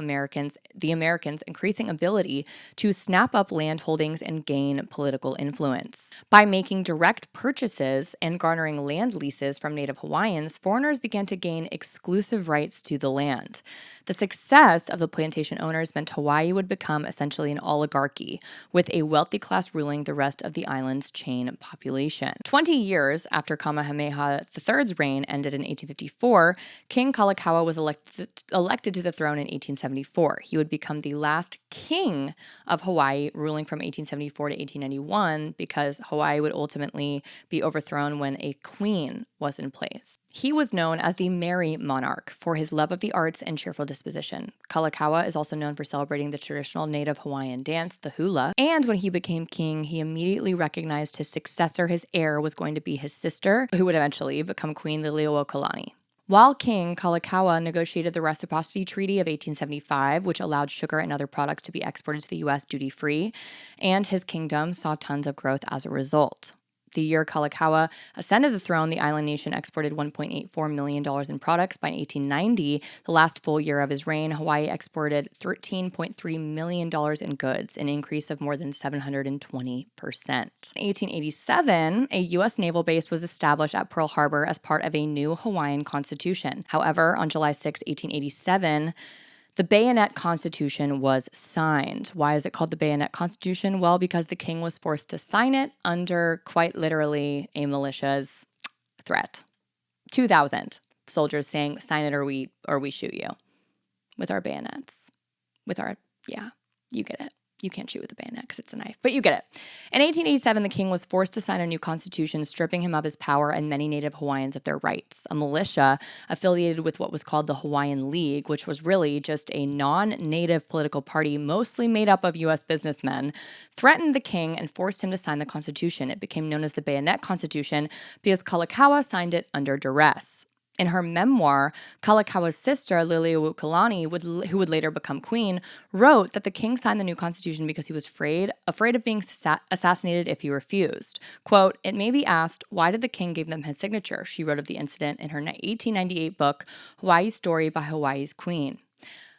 the Americans' increasing ability to snap up land holdings and gain political influence. By making direct purchases and garnering land leases from native Hawaiians, foreigners began to gain exclusive rights to the land. The success of the plantation owners meant Hawaii would become essentially an oligarchy, with a wealthy class ruling the rest of the island's chain population. 20 years after Kamehameha III's reign ended in 1854, King Kalakaua was elected to the throne in 1874. He would become the last king of Hawaii, ruling from 1874 to 1891, because Hawaii would ultimately be overthrown when a queen was in place. He was known as the Merry Monarch for his love of the arts and cheerful disposition. Kalakaua is also known for celebrating the traditional native Hawaiian dance, the hula. And when he became king, he immediately recognized his successor, his heir, was going to be his sister, who would eventually become Queen Liliuokalani. While king, Kalakaua negotiated the Reciprocity Treaty of 1875, which allowed sugar and other products to be exported to the U.S. duty-free, and his kingdom saw tons of growth as a result. The year Kalakaua ascended the throne, the island nation exported $1.84 million in products. By 1890, the last full year of his reign, Hawaii exported $13.3 million in goods, an increase of more than 720%. In 1887, a U.S. naval base was established at Pearl Harbor as part of a new Hawaiian constitution. However, on July 6, 1887, the Bayonet Constitution was signed. Why is it called the Bayonet Constitution? Well, because the king was forced to sign it under, quite literally, a militia's threat. 2,000 soldiers saying, sign it or we shoot you. With our bayonets. You get it. You can't shoot with a bayonet because it's a knife, but you get it. In 1887, the king was forced to sign a new constitution, stripping him of his power and many Native Hawaiians of their rights. A militia affiliated with what was called the Hawaiian League, which was really just a non-native political party mostly made up of U.S. businessmen, threatened the king and forced him to sign the constitution. It became known as the Bayonet Constitution because Kalakaua signed it under duress. In her memoir, Kalakaua's sister, Liliuokalani, who would later become queen, wrote that the king signed the new constitution because he was afraid of being assassinated if he refused. Quote, "It may be asked, why did the king give them his signature?" She wrote of the incident in her 1898 book, Hawaii's Story by Hawaii's Queen.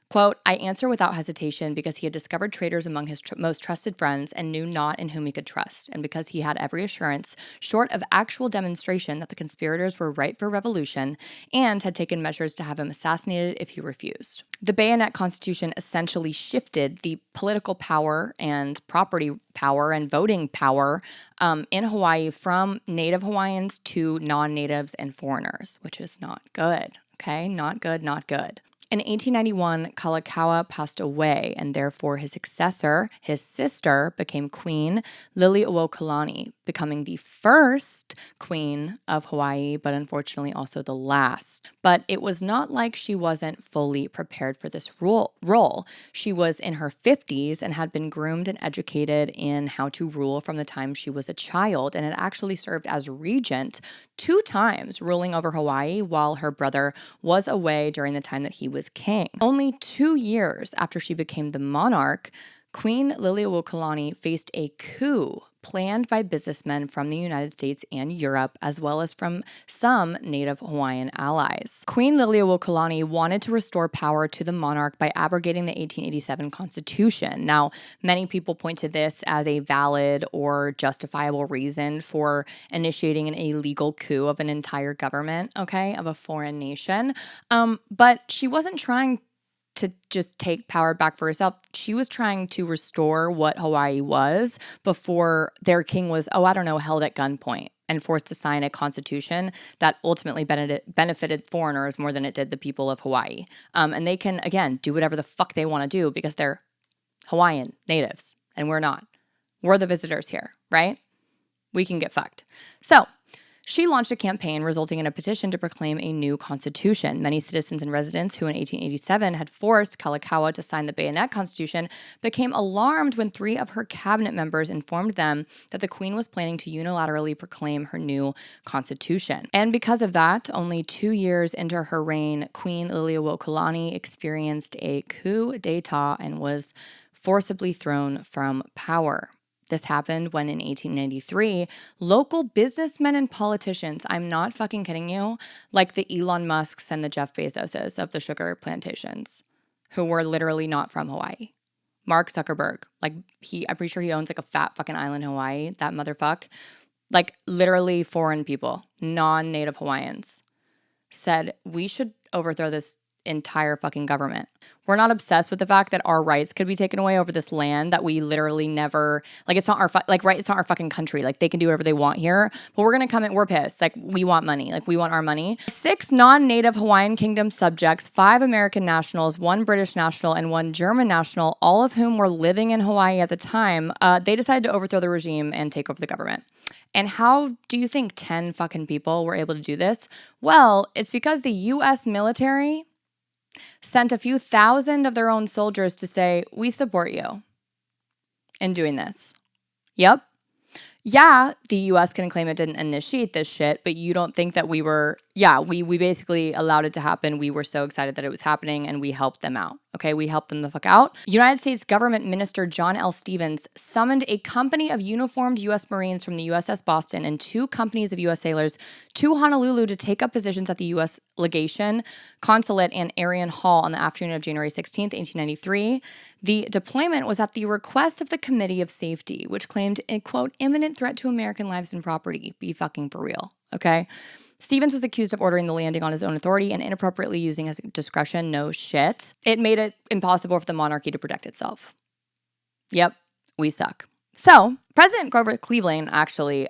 Quote, "I answer without hesitation because he had discovered traitors among his most trusted friends and knew not in whom he could trust, and because he had every assurance, short of actual demonstration, that the conspirators were ripe for revolution and had taken measures to have him assassinated if he refused." The Bayonet Constitution essentially shifted the political power and property power and voting power in Hawaii from Native Hawaiians to non-natives and foreigners, which is not good, okay? Not good, not good. In 1891, Kalakaua passed away, and therefore his successor, his sister, became Queen Liliuokalani, becoming the first queen of Hawaii, but unfortunately also the last. But it was not like she wasn't fully prepared for this role. She was in her 50s and had been groomed and educated in how to rule from the time she was a child, and had actually served as regent 2 times, ruling over Hawaii while her brother was away during the time that he was king. Only 2 years after she became the monarch, Queen Liliuokalani faced a coup planned by businessmen from the United States and Europe, as well as from some Native Hawaiian allies. Queen Liliuokalani wanted to restore power to the monarch by abrogating the 1887 Constitution. Now, many people point to this as a valid or justifiable reason for initiating an illegal coup of an entire government, okay, of a foreign nation. But she wasn't trying to just take power back for herself. She was trying to restore what Hawaii was before their king was, held at gunpoint and forced to sign a constitution that ultimately benefited foreigners more than it did the people of Hawaii. And they can, again, do whatever the fuck they want to do because they're Hawaiian natives and we're not. We're the visitors here, right? We can get fucked. So, she launched a campaign resulting in a petition to proclaim a new constitution. Many citizens and residents who in 1887 had forced Kalakaua to sign the Bayonet Constitution became alarmed when 3 of her cabinet members informed them that the queen was planning to unilaterally proclaim her new constitution. And because of that, only 2 years into her reign, Queen Liliuokalani experienced a coup d'etat and was forcibly thrown from power. This happened when in 1893, local businessmen and politicians, I'm not fucking kidding you, like the Elon Musks and the Jeff Bezoses of the sugar plantations, who were literally not from Hawaii. Mark Zuckerberg, I'm pretty sure he owns like a fat fucking island in Hawaii, that motherfuck. Like literally foreign people, non-native Hawaiians, said we should overthrow this entire fucking government. We're not obsessed with the fact that our rights could be taken away over this land that we literally never, it's not our, it's not our fucking country. Like, they can do whatever they want here, but we're going to come in, we're pissed. Like, we want money. Like, we want our money. 6 non-native Hawaiian Kingdom subjects, 5 American nationals, 1 British national, and 1 German national, all of whom were living in Hawaii at the time, they decided to overthrow the regime and take over the government. And how do you think 10 fucking people were able to do this? Well, it's because the U.S. military sent a few thousand of their own soldiers to say, we support you in doing this. Yep. Yeah, the U.S. can claim it didn't initiate this shit, but you don't think that we were, we basically allowed it to happen. We were so excited that it was happening and we helped them out. Okay, we helped them the fuck out. United States Government Minister John L. Stevens summoned a company of uniformed U.S. Marines from the USS Boston and 2 companies of U.S. sailors to Honolulu to take up positions at the U.S. legation, consulate, and Arion Hall on the afternoon of January 16th, 1893. The deployment was at the request of the Committee of Safety, which claimed a, quote, imminent threat to American lives and property. Be fucking for real, okay? Stevens was accused of ordering the landing on his own authority and inappropriately using his discretion. No shit. It made it impossible for the monarchy to protect itself. Yep, we suck. So, President Grover Cleveland actually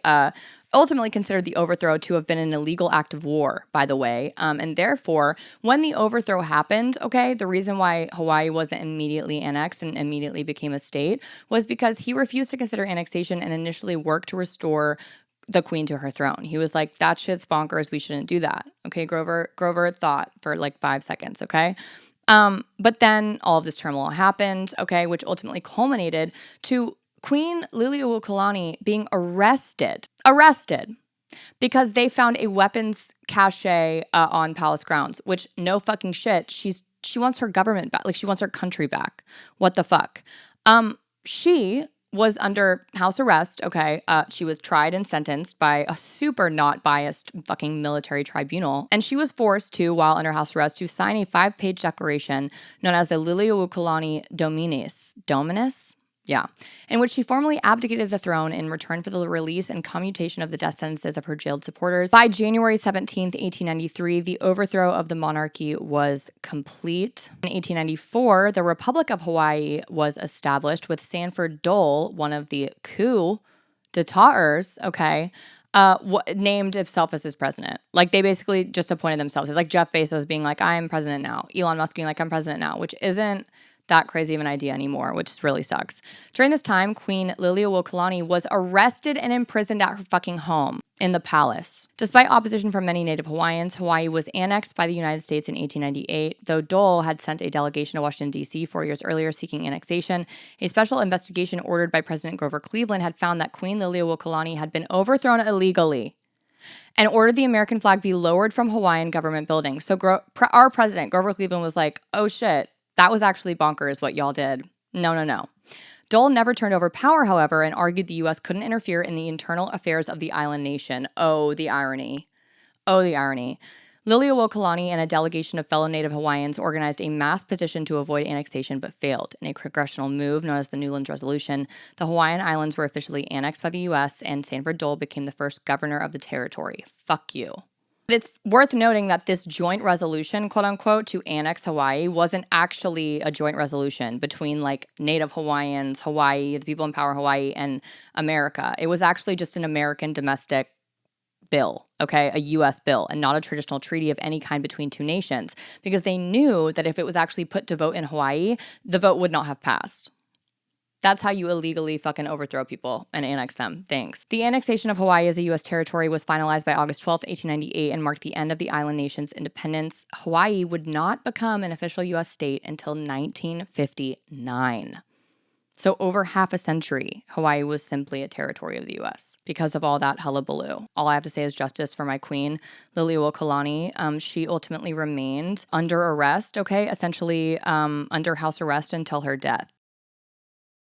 ultimately considered the overthrow to have been an illegal act of war, by the way. And therefore, when the overthrow happened, okay, the reason why Hawaii wasn't immediately annexed and immediately became a state was because he refused to consider annexation and initially worked to restore the queen to her throne. He was like, that shit's bonkers. We shouldn't do that. Okay, Grover thought for like 5 seconds, okay? But then all of this turmoil happened, okay, which ultimately culminated to Queen Liliuokalani being arrested because they found a weapons cache on palace grounds, which no fucking shit. She wants her government back. Like, she wants her country back. What the fuck? She was under house arrest, okay? She was tried and sentenced by a super not biased fucking military tribunal. And she was forced to, while under house arrest, to sign a 5-page declaration known as the Liliuokalani Dominus? Yeah, in which she formally abdicated the throne in return for the release and commutation of the death sentences of her jailed supporters. By January 17th, 1893, the overthrow of the monarchy was complete. In 1894, the Republic of Hawaii was established with Sanford Dole, one of the coup d'etaters, okay, named himself as his president. Like, they basically just appointed themselves. It's like Jeff Bezos being like, I'm president now. Elon Musk being like, I'm president now, which isn't that crazy of an idea anymore, which really sucks. During this time, Queen Liliuokalani was arrested and imprisoned at her fucking home in the palace. Despite opposition from many Native Hawaiians, Hawaii was annexed by the United States in 1898, though Dole had sent a delegation to Washington, D.C. 4 years earlier seeking annexation. A special investigation ordered by President Grover Cleveland had found that Queen Liliuokalani had been overthrown illegally and ordered the American flag be lowered from Hawaiian government buildings. So our president, Grover Cleveland, was like, oh shit, that was actually bonkers what y'all did. No. Dole never turned over power, however, and argued the U.S. couldn't interfere in the internal affairs of the island nation. Oh, the irony. Liliuokalani and a delegation of fellow Native Hawaiians organized a mass petition to avoid annexation but failed. In a congressional move known as the Newlands Resolution, the Hawaiian Islands were officially annexed by the U.S., and Sanford Dole became the first governor of the territory. Fuck you. But it's worth noting that this joint resolution, quote unquote, to annex Hawaii wasn't actually a joint resolution between like Native Hawaiians, Hawaii, the people in power Hawaii, and America. It was actually just an American domestic bill, okay, a U.S. bill, and not a traditional treaty of any kind between two nations, because they knew that if it was actually put to vote in Hawaii, the vote would not have passed. That's how you illegally fucking overthrow people and annex them. Thanks. The annexation of Hawaii as a U.S. territory was finalized by August 12th, 1898, and marked the end of the island nation's independence. Hawaii would not become an official U.S. state until 1959. So over half a century, Hawaii was simply a territory of the U.S. because of all that hullabaloo. All I have to say is justice for my queen, Liliuokalani. She ultimately remained under arrest, okay, essentially under house arrest until her death.